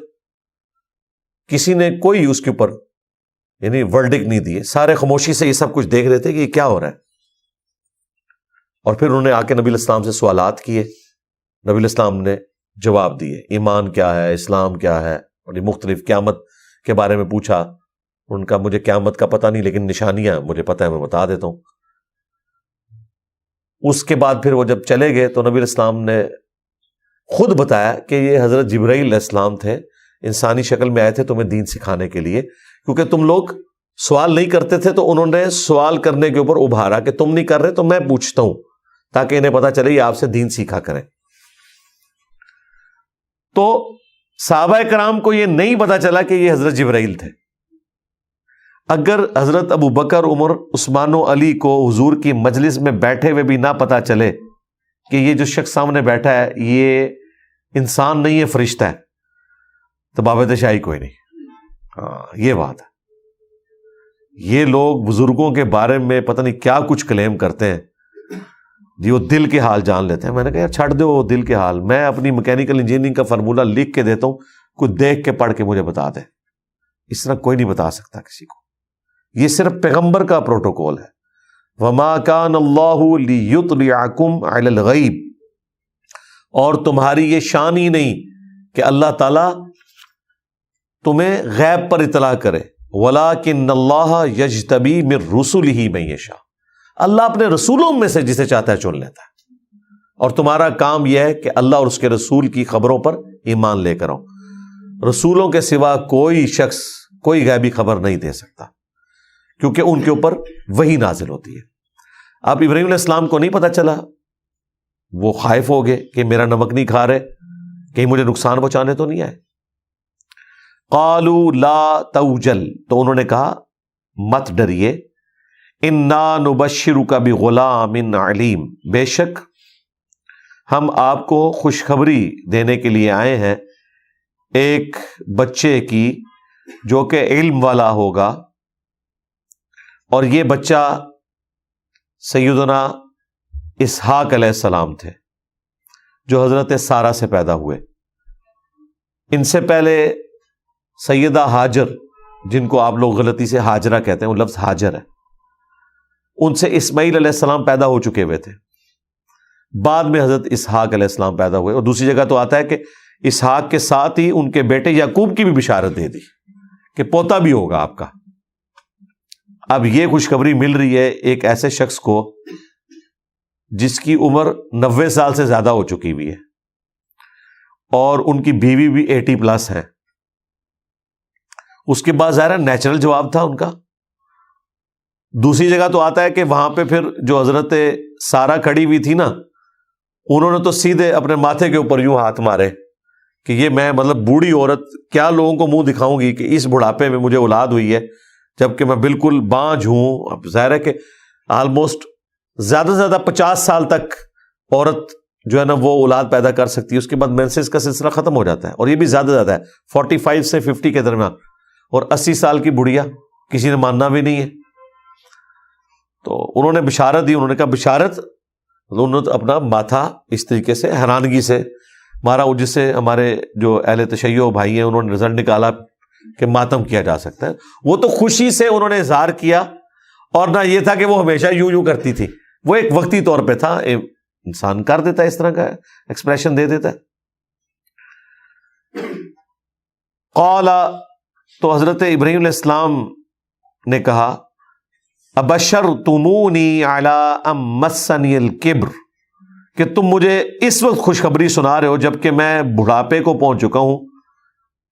[SPEAKER 1] کسی نے کوئی اس کے اوپر یعنی ورڈکٹ نہیں دیے، سارے خاموشی سے یہ سب کچھ دیکھ رہے تھے کہ یہ کیا ہو رہا ہے. اور پھر انہوں نے آ کے نبی علیہ السلام سے سوالات کیے، نبی علیہ السلام نے جواب دیے. ایمان کیا ہے، اسلام کیا ہے، اور مختلف قیامت کے بارے میں پوچھا. ان کا مجھے قیامت کا پتہ نہیں لیکن نشانیاں مجھے پتہ ہے، میں بتا دیتا ہوں. اس کے بعد پھر وہ جب چلے گئے تو نبی علیہ السلام نے خود بتایا کہ یہ حضرت جبرائیل علیہ السلام تھے، انسانی شکل میں آئے تھے تمہیں دین سکھانے کے لیے، کیونکہ تم لوگ سوال نہیں کرتے تھے تو انہوں نے سوال کرنے کے اوپر ابھارا کہ تم نہیں کر رہے تو میں پوچھتا ہوں تاکہ انہیں پتا چلے یہ آپ سے دین سیکھا کریں. تو صحابہ کرام کو یہ نہیں پتا چلا کہ یہ حضرت جبرائیل تھے. اگر حضرت ابو بکر، عمر، عثمان و علی کو حضور کی مجلس میں بیٹھے ہوئے بھی نہ پتا چلے کہ یہ جو شخص سامنے بیٹھا ہے یہ انسان نہیں ہے، فرشتہ ہے، تو بابت شاہی کوئی نہیں. ہاں یہ بات ہے. یہ لوگ بزرگوں کے بارے میں پتہ نہیں کیا کچھ کلیم کرتے ہیں جی، وہ دل کے حال جان لیتے ہیں. میں نے کہا یار چھڑ دو دل کے حال، میں اپنی میکینیکل انجینئرنگ کا فارمولہ لکھ کے دیتا ہوں، کوئی دیکھ کے پڑھ کے مجھے بتا دے. اس طرح کوئی نہیں بتا سکتا کسی کو. یہ صرف پیغمبر کا پروٹوکول ہے. وما کان اللہ لیطلعکم علی الغیب، اور تمہاری یہ شان ہی نہیں کہ اللہ تعالیٰ تمہیں غیب پر اطلاع کرے. ولکن اللہ یجتبی من رسلہ من یشاء، اللہ اپنے رسولوں میں سے جسے چاہتا ہے چن لیتا ہے. اور تمہارا کام یہ ہے کہ اللہ اور اس کے رسول کی خبروں پر ایمان لے کر آؤ. رسولوں کے سوا کوئی شخص کوئی غیبی خبر نہیں دے سکتا، کیونکہ ان کے اوپر وحی نازل ہوتی ہے. اب ابراہیم علیہ السلام کو نہیں پتا چلا، وہ خائف ہو گئے کہ میرا نمک نہیں کھا رہے، کہیں مجھے نقصان پہنچانے تو نہیں آئے۔ قالوا لا توجل، تو انہوں نے کہا مت ڈریے، انا نبشرک بغلام علیم، بے شک ہم آپ کو خوشخبری دینے کے لیے آئے ہیں ایک بچے کی جو کہ علم والا ہوگا، اور یہ بچہ سیدنا اسحاق علیہ السلام تھے جو حضرت سارہ سے پیدا ہوئے۔ ان سے پہلے سیدہ ہاجر، جن کو آپ لوگ غلطی سے ہاجرہ کہتے ہیں، وہ لفظ ہاجر ہے، ان سے اسماعیل علیہ السلام پیدا ہو چکے ہوئے تھے، بعد میں حضرت اسحاق علیہ السلام پیدا ہوئے۔ اور دوسری جگہ تو آتا ہے کہ اسحاق کے ساتھ ہی ان کے بیٹے یعقوب کی بھی بشارت دے دی کہ پوتا بھی ہوگا آپ کا۔ اب یہ خوشخبری مل رہی ہے ایک ایسے شخص کو جس کی عمر 90 سال سے زیادہ ہو چکی ہوئی ہے، اور ان کی بیوی بھی 80+ ہے۔ اس کے بعد ظاہر نیچرل جواب تھا ان کا۔ دوسری جگہ تو آتا ہے کہ وہاں پہ پھر جو حضرت سارہ کھڑی ہوئی تھی نا، انہوں نے تو سیدھے اپنے ماتھے کے اوپر یوں ہاتھ مارے کہ یہ میں مطلب بوڑھی عورت کیا لوگوں کو منہ دکھاؤں گی کہ اس بڑھاپے میں مجھے اولاد ہوئی ہے، جبکہ میں بالکل بانجھ ہوں۔ اب ظاہر ہے کہ آلموسٹ زیادہ سے زیادہ 50 سال تک عورت جو ہے نا وہ اولاد پیدا کر سکتی ہے، اس کے بعد مینسز کا سلسلہ ختم ہو جاتا ہے، اور یہ بھی زیادہ ہے 45 سے 50 کے درمیان، اور 80 سال کی بڑھیا کسی نے ماننا بھی نہیں ہے۔ تو انہوں نے بشارت دی، انہوں نے کہا بشارت، انہوں نے اپنا ماتھا اس طریقے سے حیرانگی سے مارا، جس سے ہمارے جو اہل تشیع بھائی ہیں انہوں نے رزلٹ نکالا کہ ماتم کیا جا سکتا ہے۔ وہ تو خوشی سے انہوں نے اظہار کیا، اور نہ یہ تھا کہ وہ ہمیشہ یوں کرتی تھی، وہ ایک وقتی طور پہ تھا، انسان کر دیتا ہے اس طرح کا ایکسپریشن دے دیتا ہے۔ قال، تو حضرت ابراہیم علیہ السلام نے کہا ابشرتمونی علی ام مسنی الکبر، کہ تم مجھے اس وقت خوشخبری سنا رہے ہو جبکہ میں بڑھاپے کو پہنچ چکا ہوں۔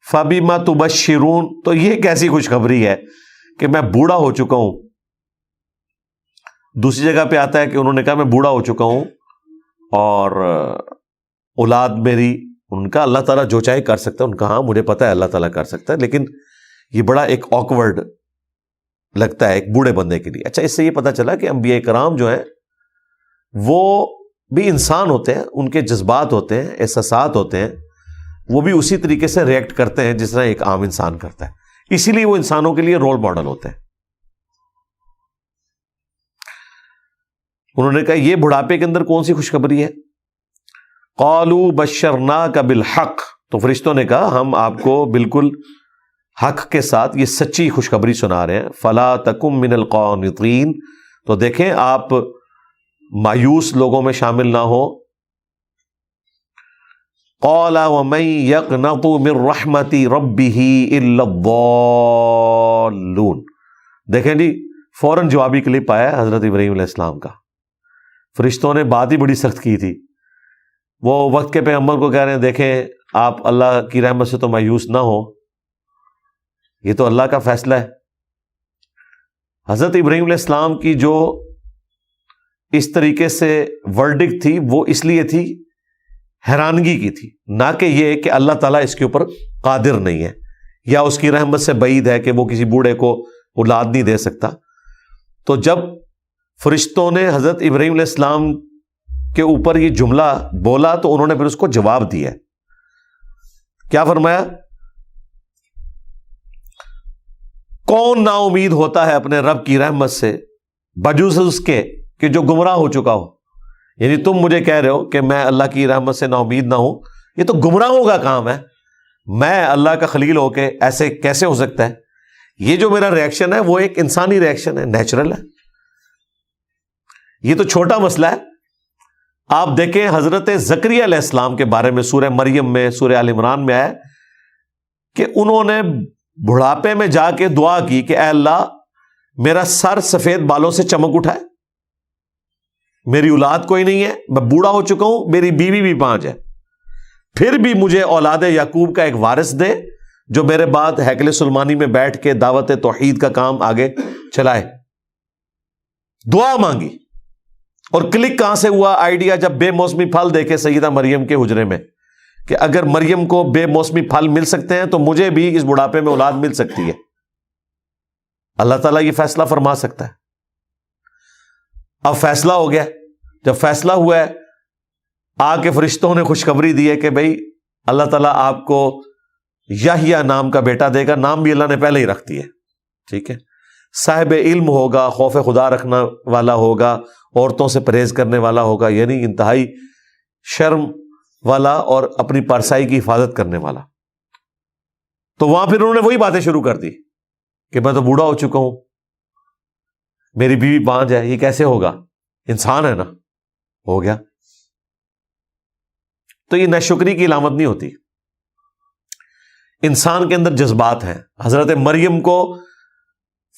[SPEAKER 1] فبما تبشرون، تو یہ کیسی خوشخبری ہے کہ میں بوڑھا ہو چکا ہوں۔ دوسری جگہ پہ آتا ہے کہ انہوں نے کہا میں بوڑھا ہو چکا ہوں اور اولاد میری، ان کا اللہ تعالیٰ جو چاہے کر سکتا ہے، ان کا ہاں مجھے پتا ہے اللہ تعالیٰ کر سکتا ہے، لیکن یہ بڑا ایک آکورڈ لگتا ہے ایک بوڑھے بندے کے لیے۔ اچھا، اس سے یہ پتا چلا کہ انبیاء کرام جو ہیں وہ بھی انسان ہوتے ہیں، ان کے جذبات ہوتے ہیں، احساسات ہوتے ہیں، وہ بھی اسی طریقے سے ریئیکٹ کرتے ہیں جس طرح ایک عام انسان کرتا ہے، اسی لیے وہ انسانوں کے لیے رول ماڈل ہوتے ہیں۔ انہوں نے کہا یہ بڑھاپے کے اندر کون سی خوشخبری ہے؟ قالوا بشرناک بالحق، تو فرشتوں نے کہا ہم آپ کو بالکل حق کے ساتھ یہ سچی خوشخبری سنا رہے ہیں۔ فلا تکن من القانطین، تو دیکھیں آپ مایوس لوگوں میں شامل نہ ہو۔ قال ومن یقنط من رحمت ربہ الا الضالون، دیکھیں جی فوراً جوابی کلپ آیا حضرت ابراہیم علیہ السلام کا۔ فرشتوں نے بات ہی بڑی سخت کی تھی، وہ وقت کے پیغمبر کو کہہ رہے ہیں دیکھیں آپ اللہ کی رحمت سے تو مایوس نہ ہو، یہ تو اللہ کا فیصلہ ہے۔ حضرت ابراہیم علیہ السلام کی جو اس طریقے سے ورڈکٹ تھی وہ اس لیے تھی حیرانگی کی تھی، نہ کہ یہ کہ اللہ تعالیٰ اس کے اوپر قادر نہیں ہے یا اس کی رحمت سے بعید ہے کہ وہ کسی بوڑھے کو اولاد نہیں دے سکتا۔ تو جب فرشتوں نے حضرت ابراہیم علیہ السلام کے اوپر یہ جملہ بولا تو انہوں نے پھر اس کو جواب دیا۔ کیا فرمایا؟ کون نا امید ہوتا ہے اپنے رب کی رحمت سے بجوز اس کے کہ جو گمراہ ہو چکا ہو؟ یعنی تم مجھے کہہ رہے ہو کہ میں اللہ کی رحمت سے نا امید نہ ہوں، یہ تو گمراہوں کا کام ہے، میں اللہ کا خلیل ہو کے ایسے کیسے ہو سکتا ہے؟ یہ جو میرا ریئیکشن ہے وہ ایک انسانی ریئیکشن ہے، نیچرل ہے، یہ تو چھوٹا مسئلہ ہے۔ آپ دیکھیں حضرت زکریا علیہ السلام کے بارے میں سورہ مریم میں، سورہ آل عمران میں آیا کہ انہوں نے بڑھاپے میں جا کے دعا کی کہ اے اللہ میرا سر سفید بالوں سے چمک اٹھا ہے، میری اولاد کوئی نہیں ہے، میں بوڑھا ہو چکا ہوں، میری بیوی بھی 5 ہے، پھر بھی مجھے اولاد یعقوب کا ایک وارث دے جو میرے بعد ہیکل سلیمانی میں بیٹھ کے دعوت توحید کا کام آگے چلائے۔ دعا مانگی، اور کلک کہاں سے ہوا آئیڈیا؟ جب بے موسمی پھل دیکھے سیدہ مریم کے حجرے میں کہ اگر مریم کو بے موسمی پھل مل سکتے ہیں تو مجھے بھی اس بڑھاپے میں اولاد مل سکتی ہے. اللہ تعالیٰ یہ فیصلہ فرما سکتا ہے. اب فیصلہ ہو گیا. جب فیصلہ ہوا ہے آ کے فرشتوں نے خوشخبری دی ہے کہ بھائی اللہ تعالیٰ آپ کو یحییٰ نام کا بیٹا دے گا. نام بھی اللہ نے پہلے ہی رکھ دی ہے. ٹھیک ہے. صاحب علم ہوگا, خوف خدا رکھنے والا ہوگا, عورتوں سے پرہیز کرنے والا ہوگا, یعنی انتہائی شرم والا اور اپنی پارسائی کی حفاظت کرنے والا. تو وہاں پھر انہوں نے وہی باتیں شروع کر دی کہ میں تو بوڑھا ہو چکا ہوں, میری بیوی بانجھ ہے, یہ کیسے ہوگا؟ انسان ہے نا. ہو گیا. تو یہ ناشکری کی علامت نہیں ہوتی. انسان کے اندر جذبات ہیں. حضرت مریم کو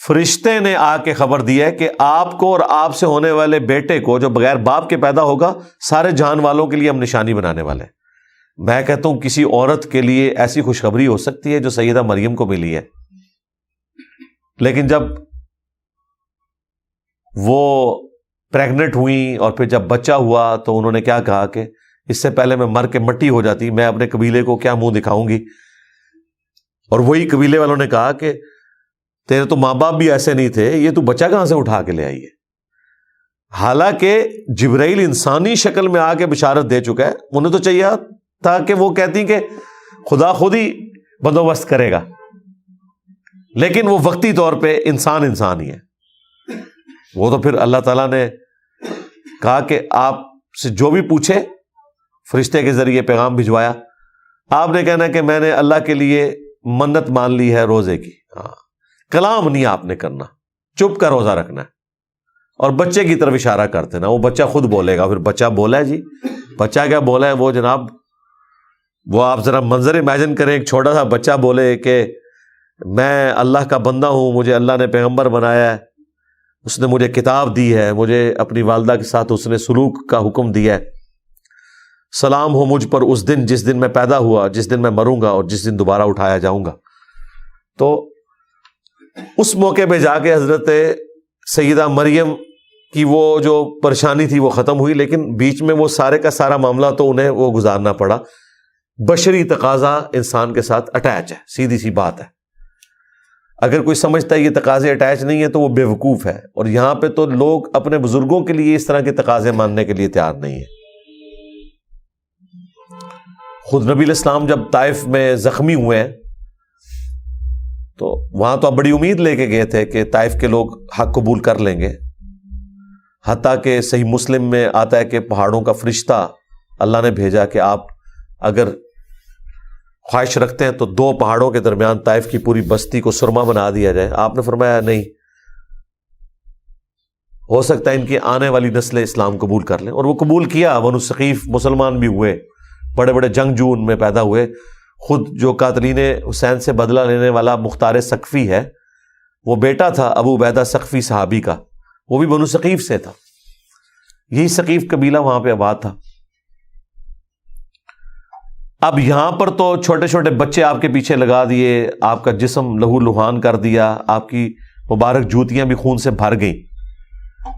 [SPEAKER 1] فرشتے نے آ کے خبر دی ہے کہ آپ کو اور آپ سے ہونے والے بیٹے کو جو بغیر باپ کے پیدا ہوگا سارے جہان والوں کے لیے ہم نشانی بنانے والے ہیں. میں کہتا ہوں کسی عورت کے لیے ایسی خوشخبری ہو سکتی ہے جو سیدہ مریم کو ملی ہے, لیکن جب وہ پریگننٹ ہوئی اور پھر جب بچہ ہوا تو انہوں نے کیا کہا کہ اس سے پہلے میں مر کے مٹی ہو جاتی, میں اپنے قبیلے کو کیا منہ دکھاؤں گی. اور وہی قبیلے والوں نے کہا کہ تیرے تو ماں باپ بھی ایسے نہیں تھے, یہ تو بچہ کہاں سے اٹھا کے لے آئی ہے. حالانکہ جبرائیل انسانی شکل میں آ کے بشارت دے چکا ہے. انہیں تو چاہیے تھا کہ وہ کہتی کہ خدا خود ہی بندوبست کرے گا, لیکن وہ وقتی طور پہ انسان ہی ہے. وہ تو پھر اللہ تعالیٰ نے کہا کہ آپ سے جو بھی پوچھے فرشتے کے ذریعے پیغام بھجوایا. آپ نے کہنا کہ میں نے اللہ کے لیے منت مان لی ہے روزے کی. کلام نہیں آپ نے کرنا, چپ کا روزہ رکھنا ہے اور بچے کی طرف اشارہ کرتے نا, وہ بچہ خود بولے گا. پھر بچہ بولا ہے جی, بچہ کیا بولا ہے وہ جناب, وہ آپ ذرا منظر امیجن کریں, ایک چھوٹا سا بچہ بولے کہ میں اللہ کا بندہ ہوں, مجھے اللہ نے پیغمبر بنایا ہے, اس نے مجھے کتاب دی ہے, مجھے اپنی والدہ کے ساتھ اس نے سلوک کا حکم دیا ہے, سلام ہو مجھ پر اس دن جس دن میں پیدا ہوا, جس دن میں مروں گا اور جس دن دوبارہ اٹھایا جاؤں گا. تو اس موقع پہ جا کے حضرت سیدہ مریم کی وہ جو پریشانی تھی وہ ختم ہوئی, لیکن بیچ میں وہ سارے کا سارا معاملہ تو انہیں وہ گزارنا پڑا. بشری تقاضا انسان کے ساتھ اٹیچ ہے, سیدھی سی بات ہے. اگر کوئی سمجھتا ہے یہ تقاضے اٹیچ نہیں ہے تو وہ بے وقوف ہے. اور یہاں پہ تو لوگ اپنے بزرگوں کے لیے اس طرح کے تقاضے ماننے کے لیے تیار نہیں ہے. خود نبی علیہ السلام جب طائف میں زخمی ہوئے ہیں تو وہاں تو آپ بڑی امید لے کے گئے تھے کہ طائف کے لوگ حق قبول کر لیں گے. حتیٰ کہ صحیح مسلم میں آتا ہے کہ پہاڑوں کا فرشتہ اللہ نے بھیجا کہ آپ اگر خواہش رکھتے ہیں تو 2 پہاڑوں کے درمیان طائف کی پوری بستی کو سرما بنا دیا جائے. آپ نے فرمایا نہیں, ہو سکتا ہے ان کی آنے والی نسلیں اسلام قبول کر لیں. اور وہ قبول کیا. بنو ثقیف مسلمان بھی ہوئے, بڑے بڑے جنگجو ان میں پیدا ہوئے. خود جو قاتلین حسین سے بدلہ لینے والا مختار ثقفی ہے, وہ بیٹا تھا ابو عبیدہ ثقفی صحابی کا, وہ بھی بنو ثقیف سے تھا. یہی ثقیف قبیلہ وہاں پہ آباد تھا. اب یہاں پر تو چھوٹے چھوٹے بچے آپ کے پیچھے لگا دیے, آپ کا جسم لہو لہان کر دیا, آپ کی مبارک جوتیاں بھی خون سے بھر گئیں.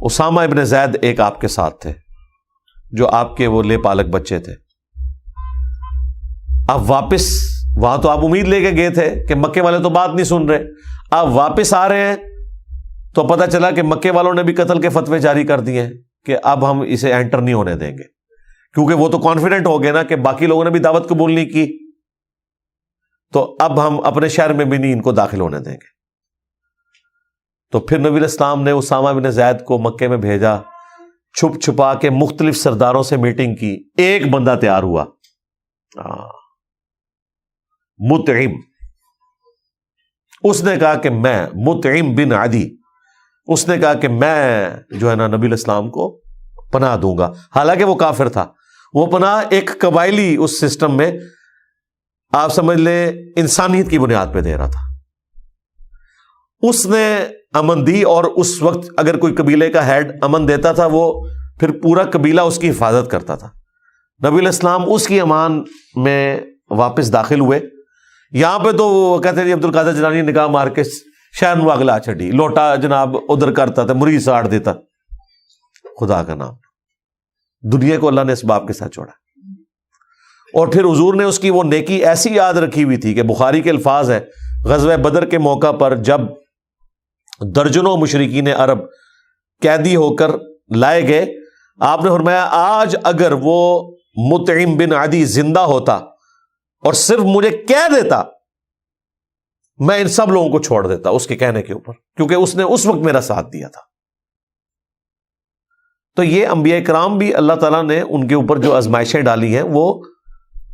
[SPEAKER 1] اسامہ ابن زید ایک آپ کے ساتھ تھے جو آپ کے وہ لے پالک بچے تھے. اب واپس وہاں تو آپ امید لے کے گئے تھے کہ مکے والے تو بات نہیں سن رہے, آپ واپس آ رہے ہیں تو پتہ چلا کہ مکے والوں نے بھی قتل کے فتوے جاری کر دیے ہیں کہ اب ہم اسے انٹر نہیں ہونے دیں گے, کیونکہ وہ تو کانفیڈنٹ ہو گئے نا کہ باقی لوگوں نے بھی دعوت قبول نہیں کی, تو اب ہم اپنے شہر میں بھی نہیں ان کو داخل ہونے دیں گے. تو پھر نبی علیہ السلام نے اسامہ بن زید کو مکے میں بھیجا, چھپ چھپا کے مختلف سرداروں سے میٹنگ کی. ایک بندہ تیار ہوا, مطعم. اس نے کہا کہ میں مطعم بن عدی, اس نے کہا کہ میں جو ہے نا نبی علیہ السلام کو پناہ دوں گا. حالانکہ وہ کافر تھا, وہ پناہ ایک قبائلی اس سسٹم میں آپ سمجھ لیں انسانیت کی بنیاد پہ دے رہا تھا. اس نے امن دی, اور اس وقت اگر کوئی قبیلے کا ہیڈ امن دیتا تھا وہ پھر پورا قبیلہ اس کی حفاظت کرتا تھا. نبی علیہ السلام اس کی امان میں واپس داخل ہوئے. یہاں پہ تو وہ کہتے ہیں عبد القادر جیلانی نگاہ مار کے شہر میں اگلا چھڑی, لوٹا جناب ادھر کرتا تھا, مرید ساڑ دیتا. خدا کا نام. دنیا کو اللہ نے اسباب کے ساتھ جوڑا. اور پھر حضور نے اس کی وہ نیکی ایسی یاد رکھی ہوئی تھی کہ بخاری کے الفاظ ہیں غزوہ بدر کے موقع پر جب درجنوں مشرکین عرب قیدی ہو کر لائے گئے, آپ نے فرمایا آج اگر وہ مطعم بن عدی زندہ ہوتا اور صرف مجھے کہہ دیتا, میں ان سب لوگوں کو چھوڑ دیتا اس کے کہنے کے اوپر, کیونکہ اس نے اس وقت میرا ساتھ دیا تھا. تو یہ انبیاء کرام بھی اللہ تعالیٰ نے ان کے اوپر جو آزمائشیں ڈالی ہیں وہ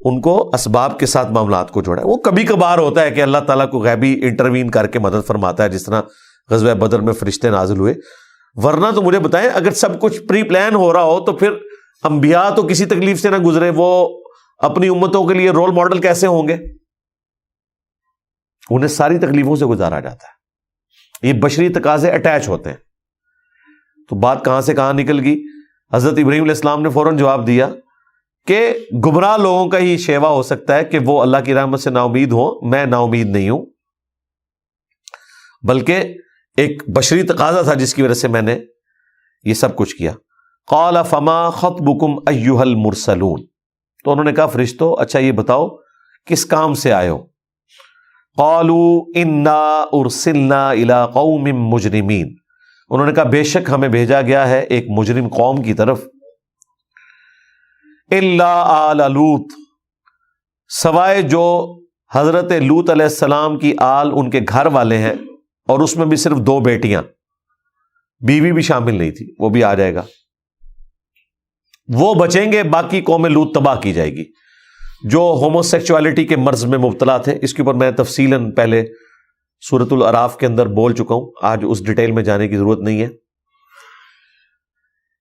[SPEAKER 1] ان کو اسباب کے ساتھ معاملات کو جوڑا ہے. وہ کبھی کبھار ہوتا ہے کہ اللہ تعالیٰ کو غیبی انٹروین کر کے مدد فرماتا ہے, جس طرح غزوہ بدر میں فرشتے نازل ہوئے. ورنہ تو مجھے بتائیں اگر سب کچھ پری پلان ہو رہا ہو تو پھر انبیاء تو کسی تکلیف سے نہ گزرے, وہ اپنی امتوں کے لیے رول ماڈل کیسے ہوں گے؟ انہیں ساری تکلیفوں سے گزارا جاتا ہے. یہ بشری تقاضے اٹیچ ہوتے ہیں. تو بات کہاں سے کہاں نکل گئی. حضرت ابراہیم علیہ السلام نے فوراً جواب دیا کہ گمراہ لوگوں کا ہی شیوا ہو سکتا ہے کہ وہ اللہ کی رحمت سے نا امید ہوں, میں نا امید نہیں ہوں, بلکہ ایک بشری تقاضا تھا جس کی وجہ سے میں نے یہ سب کچھ کیا. قال فما خطبکم ایھا المرسلون, تو انہوں نے کہا فرشتوں اچھا یہ بتاؤ کس کام سے آئے ہو؟ قالوا انا ارسلنا الی قوم مجرمین, انہوں نے کہا بے شک ہمیں بھیجا گیا ہے ایک مجرم قوم کی طرف. الا آل لوط, سوائے جو حضرت لوط علیہ السلام کی آل ان کے گھر والے ہیں, اور اس میں بھی صرف 2 بیٹیاں, بیوی بھی شامل نہیں تھی, وہ بھی آ جائے گا, وہ بچیں گے, باقی قوم لوط تباہ کی جائے گی. جو ہومو سیکچوالٹی کے مرض میں مبتلا تھے, اس کے اوپر میں تفصیلاً پہلے سورۃ الاعراف کے اندر بول چکا ہوں, آج اس ڈیٹیل میں جانے کی ضرورت نہیں ہے.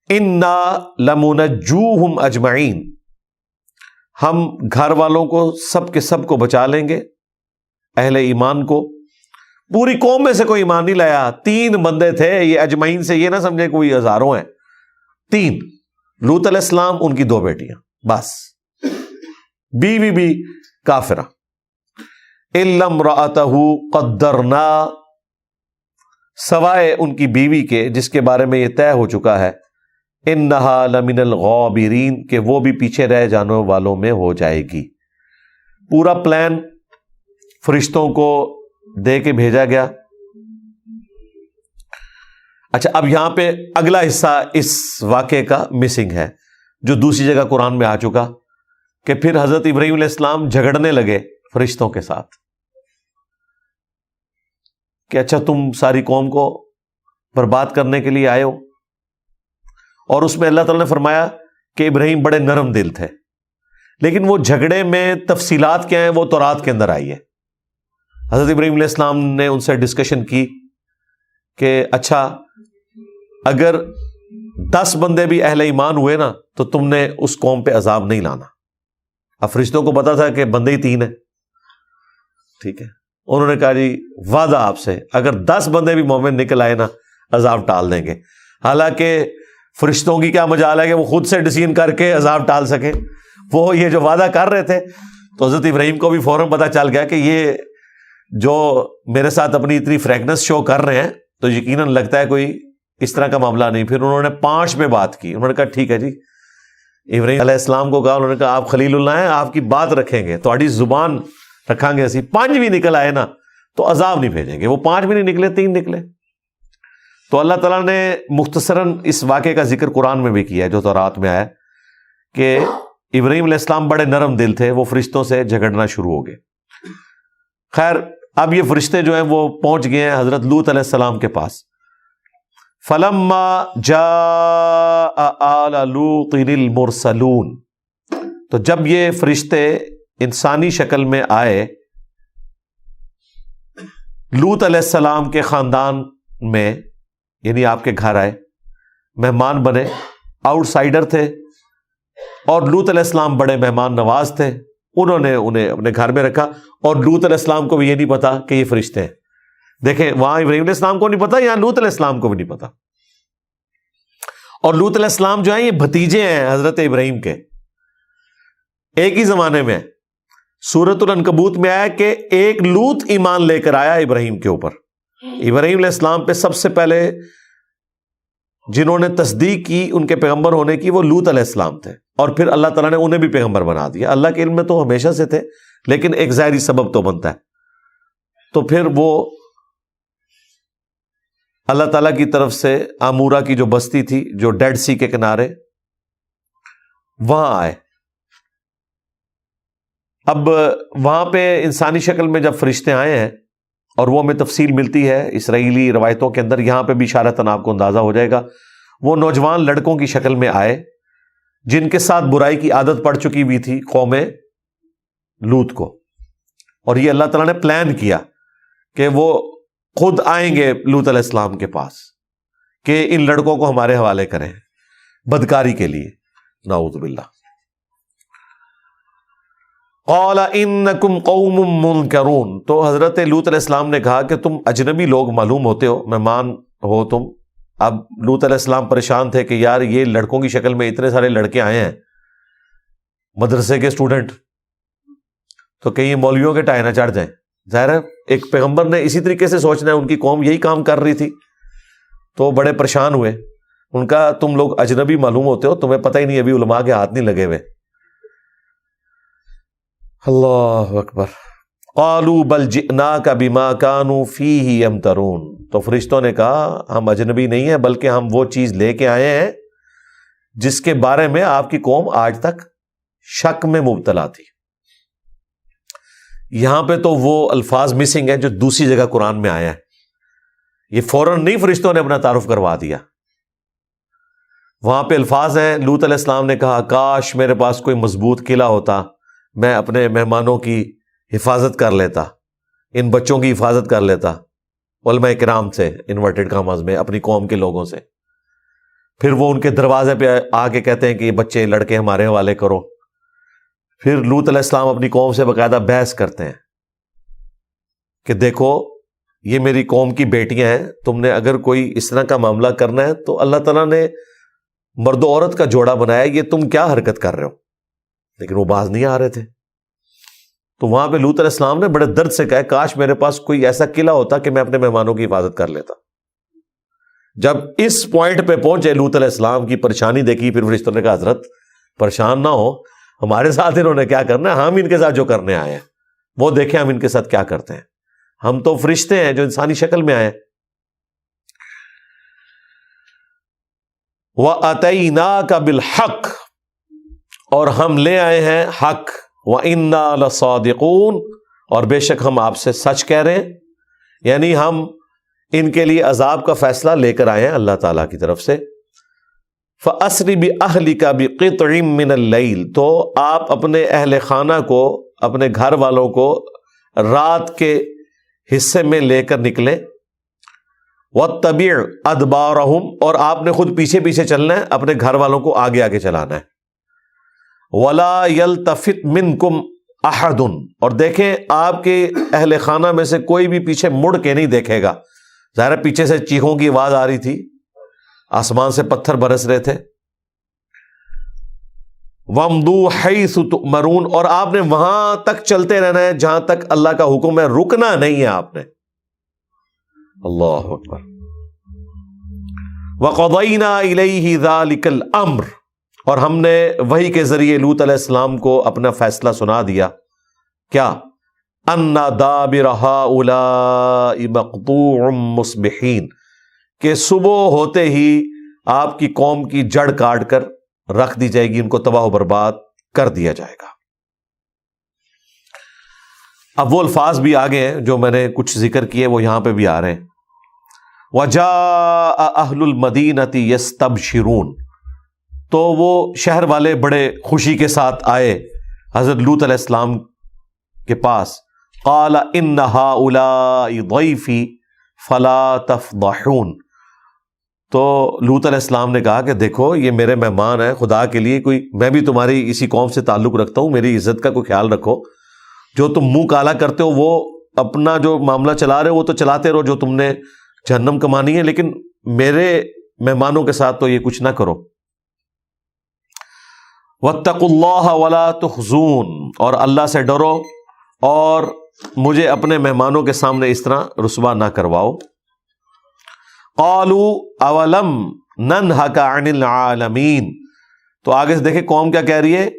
[SPEAKER 1] انا لمنجوہم اجمعین, ہم گھر والوں کو سب کے سب کو بچا لیں گے, اہل ایمان کو. پوری قوم میں سے کوئی ایمان نہیں لایا, 3 بندے تھے. یہ اجمعین سے یہ نہ سمجھے کوئی ہزاروں ہیں, 3, لوط علیہ السلام ان کی 2 بیٹیاں بس, بیوی بھی کافرہ. الا امرأتہ قدرنا, سوائے ان کی بیوی کے جس کے بارے میں یہ طے ہو چکا ہے انہا لمن الغابرین, کہ وہ بھی پیچھے رہ جانے والوں میں ہو جائے گی. پورا پلان فرشتوں کو دے کے بھیجا گیا. اچھا اب یہاں پہ اگلا حصہ اس واقعے کا مسنگ ہے, جو دوسری جگہ قرآن میں آ چکا, کہ پھر حضرت ابراہیم علیہ السلام جھگڑنے لگے فرشتوں کے ساتھ کہ اچھا تم ساری قوم کو برباد کرنے کے لیے آئے ہو. اور اس میں اللہ تعالیٰ نے فرمایا کہ ابراہیم بڑے نرم دل تھے, لیکن وہ جھگڑے میں تفصیلات کیا ہیں وہ تورات کے اندر آئی ہے. حضرت ابراہیم علیہ السلام نے ان سے ڈسکشن کی کہ اچھا اگر 10 بندے بھی اہل ایمان ہوئے نا تو تم نے اس قوم پہ عذاب نہیں لانا. اب فرشتوں کو پتا تھا کہ بندے ہی 3 ہیں, ٹھیک ہے. انہوں نے کہا جی وعدہ آپ سے, اگر 10 بندے بھی مومن نکل آئے نا عذاب ٹال دیں گے. حالانکہ فرشتوں کی کیا مجال ہے کہ وہ خود سے ڈسیژن کر کے عذاب ٹال سکیں, وہ یہ جو وعدہ کر رہے تھے. تو حضرت ابراہیم کو بھی فوراً پتا چل گیا کہ یہ جو میرے ساتھ اپنی اتنی فریگنس شو کر رہے ہیں تو یقیناً لگتا ہے کوئی اس طرح کا معاملہ نہیں. پھر انہوں نے 5 پہ بات کی. انہوں نے کہا ٹھیک ہے جی. ابراہیم علیہ السلام کو کہا, انہوں نے کہا آپ خلیل اللہ ہیں, آپ کی بات رکھیں گے, تھوڑی زبان رکھیں گے. ایسی 5 بھی نکل آئے نا تو عذاب نہیں بھیجیں گے. وہ 5 بھی نہیں نکلے, 3 نکلے. تو اللہ تعالیٰ نے مختصراً اس واقعے کا ذکر قرآن میں بھی کیا ہے جو تورات میں آیا کہ ابراہیم علیہ السلام بڑے نرم دل تھے, وہ فرشتوں سے جھگڑنا شروع ہو گئے. خیر اب یہ فرشتے جو ہیں وہ پہنچ گئے ہیں حضرت لوط علیہ السلام کے پاس. فلما جاء آل لوط المرسلون, تو جب یہ فرشتے انسانی شکل میں آئے لوط علیہ السلام کے خاندان میں, یعنی آپ کے گھر آئے, مہمان بنے, آؤٹ سائڈر تھے, اور لوط علیہ السلام بڑے مہمان نواز تھے. انہوں نے انہیں اپنے گھر میں رکھا, اور لوط علیہ السلام کو بھی یہ نہیں پتا کہ یہ فرشتے ہیں. دیکھیں وہاں ابراہیم علیہ السلام کو نہیں پتا, یہاں لوط علیہ السلام کو بھی نہیں پتا. اور لوط علیہ السلام جو ہیں یہ بھتیجے ہیں حضرت ابراہیم کے, ایک ہی زمانے میں. سورۃ العنکبوت میں آیا کہ ایک لوط ایمان لے کر آیا ابراہیم کے اوپر. ابراہیم علیہ السلام پہ سب سے پہلے جنہوں نے تصدیق کی ان کے پیغمبر ہونے کی وہ لوط علیہ السلام تھے، اور پھر اللہ تعالیٰ نے انہیں بھی پیغمبر بنا دیا۔ اللہ کے علم میں تو ہمیشہ سے تھے، لیکن ایک ظاہری سبب تو بنتا ہے، تو پھر وہ اللہ تعالیٰ کی طرف سے آمورا کی جو بستی تھی جو ڈیڈ سی کے کنارے، وہاں آئے۔ اب وہاں پہ انسانی شکل میں جب فرشتے آئے ہیں، اور وہ ہمیں تفصیل ملتی ہے اسرائیلی روایتوں کے اندر، یہاں پہ بھی اشارتاً آپ کو اندازہ ہو جائے گا، وہ نوجوان لڑکوں کی شکل میں آئے جن کے ساتھ برائی کی عادت پڑ چکی ہوئی تھی قوم لوط کو، اور یہ اللہ تعالیٰ نے پلان کیا کہ وہ خود آئیں گے لوط علیہ السلام کے پاس کہ ان لڑکوں کو ہمارے حوالے کریں بدکاری کے لیے، نعوذ باللہ۔ قال انکم قوم منکرون، تو حضرت لوط علیہ السلام نے کہا کہ تم اجنبی لوگ معلوم ہوتے ہو، مہمان ہو تم۔ اب لوط علیہ السلام پریشان تھے کہ یار یہ لڑکوں کی شکل میں اتنے سارے لڑکے آئے ہیں مدرسے کے اسٹوڈنٹ، تو کہیں مولویوں کے ٹائے نہ چڑھ جائیں۔ ظاہر ہے ایک پیغمبر نے اسی طریقے سے سوچنا ہے، ان کی قوم یہی کام کر رہی تھی، تو بڑے پریشان ہوئے۔ ان کا تم لوگ اجنبی معلوم ہوتے ہو، تمہیں پتہ ہی نہیں ابھی علماء کے ہاتھ نہیں لگے ہوئے۔ اللہ اکبر۔ قالوا بل جئناک بما كانوا فیہ یمترون، تو فرشتوں نے کہا ہم اجنبی نہیں ہیں بلکہ ہم وہ چیز لے کے آئے ہیں جس کے بارے میں آپ کی قوم آج تک شک میں مبتلا تھی۔ یہاں پہ تو وہ الفاظ مسنگ ہیں جو دوسری جگہ قرآن میں آیا ہے، یہ فوراً نہیں فرشتوں نے اپنا تعارف کروا دیا۔ وہاں پہ الفاظ ہیں، لوط علیہ السلام نے کہا کاش میرے پاس کوئی مضبوط قلعہ ہوتا، میں اپنے مہمانوں کی حفاظت کر لیتا، ان بچوں کی حفاظت کر لیتا، علماء کرام سے، انورٹڈ کاماز میں، اپنی قوم کے لوگوں سے۔ پھر وہ ان کے دروازے پہ آ کے کہتے ہیں کہ یہ بچے لڑکے ہمارے حوالے کرو۔ پھر لوط علیہ السلام اپنی قوم سے باقاعدہ بحث کرتے ہیں کہ دیکھو یہ میری قوم کی بیٹیاں ہیں، تم نے اگر کوئی اس طرح کا معاملہ کرنا ہے تو اللہ تعالیٰ نے مرد و عورت کا جوڑا بنایا، یہ تم کیا حرکت کر رہے ہو؟ لیکن وہ باز نہیں آ رہے تھے۔ تو وہاں پہ لوط علیہ السلام نے بڑے درد سے کہا کاش میرے پاس کوئی ایسا قلعہ ہوتا کہ میں اپنے مہمانوں کی حفاظت کر لیتا۔ جب اس پوائنٹ پہ پہنچے لوط علیہ السلام کی پریشانی دیکھی، پھر فرشتوں نے کہا حضرت پریشان نہ ہو، ہمارے ساتھ انہوں نے کیا کرنا ہے، ہم ان کے ساتھ جو کرنے آئے ہیں وہ دیکھیں ہم ان کے ساتھ کیا کرتے ہیں، ہم تو فرشتے ہیں جو انسانی شکل میں آئے ہیں۔ وَأَتَيْنَاكَ بِالْحَقِّ، اور ہم لے آئے ہیں حق، وَإِنَّا لَصَادِقُونَ، اور بے شک ہم آپ سے سچ کہہ رہے ہیں، یعنی ہم ان کے لیے عذاب کا فیصلہ لے کر آئے ہیں اللہ تعالیٰ کی طرف سے۔ فَأَسْرِ بِأَهْلِكَ بِقِطْعٍ مِّنَ اللَّيْلِ، تو آپ اپنے اہل خانہ کو، اپنے گھر والوں کو رات کے حصے میں لے کر نکلیں۔ وَاتَّبِعْ أَدْبَارَهُمْ، اور آپ نے خود پیچھے پیچھے چلنا ہے، اپنے گھر والوں کو آگے آگے چلانا ہے۔ وَلَا يَلْتَفِتْ مِنْكُمْ أَحَدٌ، اور دیکھیں آپ کے اہل خانہ میں سے کوئی بھی پیچھے مڑ کے نہیں دیکھے گا۔ ظاہر پیچھے سے چیخوں کی آواز آ رہی تھی، آسمان سے پتھر برس رہے تھے۔ وَامْضُوا حَيْثُ تُؤْمَرُونَ، اور آپ نے وہاں تک چلتے رہنا ہے جہاں تک اللہ کا حکم ہے، رکنا نہیں ہے آپ نے۔ اللہ اکبر۔ وَقَضَيْنَا إِلَيْهِ ذَلِكَ الْأَمْرِ، اور ہم نے وحی کے ذریعے لوط علیہ السلام کو اپنا فیصلہ سنا دیا، کیا؟ أَنَّ دَابِرَ هَؤُلَاءِ مَقْطُوعٌ مُصْبِحِينَ، کہ صبح ہوتے ہی آپ کی قوم کی جڑ کاٹ کر رکھ دی جائے گی، ان کو تباہ و برباد کر دیا جائے گا۔ اب وہ الفاظ بھی آگے ہیں جو میں نے کچھ ذکر کیے، وہ یہاں پہ بھی آ رہے ہیں۔ وَجَاءَ أَهْلُ الْمَدِينَةِ يَسْتَبْشِرُونَ، تو وہ شہر والے بڑے خوشی کے ساتھ آئے حضرت لوط علیہ السلام کے پاس۔ قَالَ إِنَّ هَؤُلَاءِ ضَيْفِي فَلَا تَفْضَحُونَ، تو لوط علیہ السلام نے کہا کہ دیکھو یہ میرے مہمان ہیں، خدا کے لیے کوئی، میں بھی تمہاری اسی قوم سے تعلق رکھتا ہوں، میری عزت کا کوئی خیال رکھو۔ جو تم منہ کالا کرتے ہو وہ اپنا جو معاملہ چلا رہے ہو وہ تو چلاتے رہو، جو تم نے جہنم کمانی ہے، لیکن میرے مہمانوں کے ساتھ تو یہ کچھ نہ کرو۔ وَاتَّقُوا اللَّهَ وَلَا تُخْزُونِ، اور اللہ سے ڈرو اور مجھے اپنے مہمانوں کے سامنے اس طرح رسوا نہ کرواؤ۔ قالوا اولم ننہک عن العالمین. تو آگے سے دیکھیں قوم کیا کہہ رہی ہے,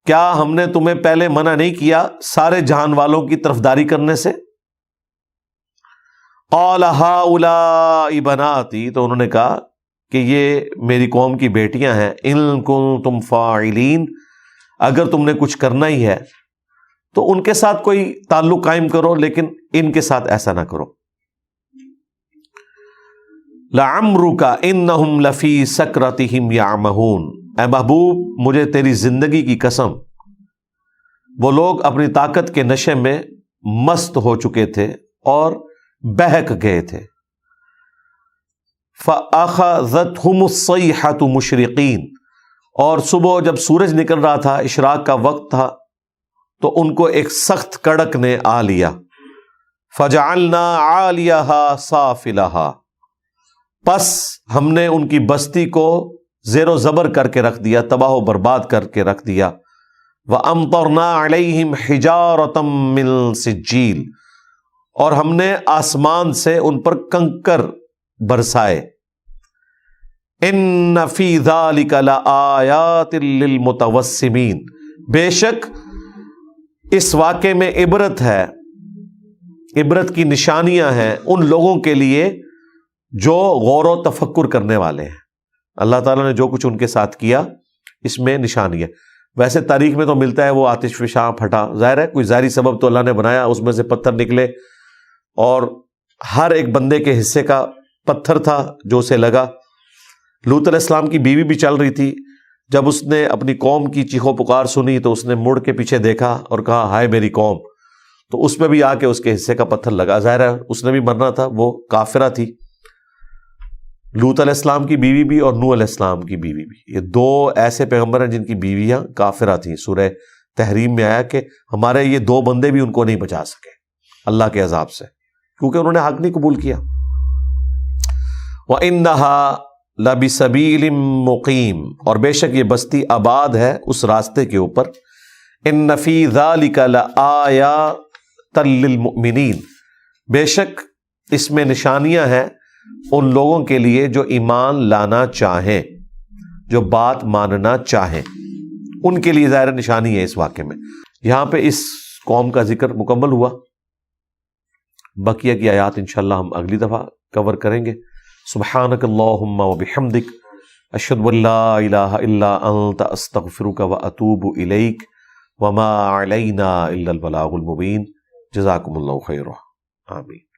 [SPEAKER 1] کیا ہم نے تمہیں پہلے منع نہیں کیا سارے جہان والوں کی طرفداری کرنے سے؟ قال ہؤلاء بناتی, تو انہوں نے کہا کہ یہ میری قوم کی بیٹیاں ہیں. ان کنتم فاعلین, اگر تم نے کچھ کرنا ہی ہے تو ان کے ساتھ کوئی تعلق قائم کرو, لیکن ان کے ساتھ ایسا نہ کرو. لعمرک انہم لفی سکرتہم یعمہون, اے محبوب مجھے تیری زندگی کی قسم, وہ لوگ اپنی طاقت کے نشے میں مست ہو چکے تھے اور بہک گئے تھے. فَأَخَذَتْهُمُ الصَّيْحَةُ مُشْرِقِينَ, اور صبح جب سورج نکل رہا تھا, اشراق کا وقت تھا, تو ان کو ایک سخت کڑک نے آ لیا. فَجَعَلْنَا عَالِيَهَا سَافِلَهَا, پس ہم نے ان کی بستی کو زیر و زبر کر کے رکھ دیا, تباہ و برباد کر کے رکھ دیا. وَأَمْطَرْنَا عَلَيْهِمْ حِجَارَةً مِّن سِجِّيلٍ, اور ہم نے آسمان سے ان پر کنکر برسائے. اِنَّ فِي ذَلِكَ لَآيَاتٍ لِّلْمُتَوَسِّمِينَ, بے شک اس واقعے میں عبرت ہے, عبرت کی نشانیاں ہیں ان لوگوں کے لیے جو غور و تفکر کرنے والے ہیں. اللہ تعالیٰ نے جو کچھ ان کے ساتھ کیا اس میں نشانی ہے. ویسے تاریخ میں تو ملتا ہے وہ آتش فشاں پھٹا, ظاہر ہے کوئی ظاہری سبب تو اللہ نے بنایا, اس میں سے پتھر نکلے اور ہر ایک بندے کے حصے کا پتھر تھا جو اسے لگا. لوط علیہ السلام کی بیوی بھی چل رہی تھی, جب اس نے اپنی قوم کی چیخو پکار سنی تو اس نے مڑ کے پیچھے دیکھا اور کہا ہائے میری قوم, تو اس میں بھی آ کے اس کے حصے کا پتھر لگا. ظاہر ہے اس نے بھی مرنا تھا, وہ کافرہ تھی. لوط علیہ السلام کی بیوی بھی اور نوح علیہ السلام کی بیوی بھی, یہ دو ایسے پیغمبر ہیں جن کی بیویاں کافرہ تھیں. سورہ تحریم میں آیا کہ ہمارے یہ دو بندے بھی ان کو نہیں بچا سکے اللہ کے عذاب سے, کیونکہ انہوں نے حق نہیں قبول کیا. وَإِنَّهَا لَبِسَبِيلٍ مُقِيمٍ, اور بے شک یہ بستی آباد ہے اس راستے کے اوپر. إِنَّ فِي ذَلِكَ لَآيَاتٍ لِّلْمُؤْمِنِينَ, بے شک اس میں نشانیاں ہیں ان لوگوں کے لیے جو ایمان لانا چاہیں, جو بات ماننا چاہیں, ان کے لیے ظاہر نشانی ہے اس واقعے میں. یہاں پہ اس قوم کا ذکر مکمل ہوا, بقیہ کی آیات انشاءاللہ ہم اگلی دفعہ کور کریں گے. سبحانک اللہم وبحمدک, اشہد ان لا الہ الا انت, استغفرک واتوب الیک, وما علینا الا البلاغ المبین. جزاکم اللہ خیرا. آمین.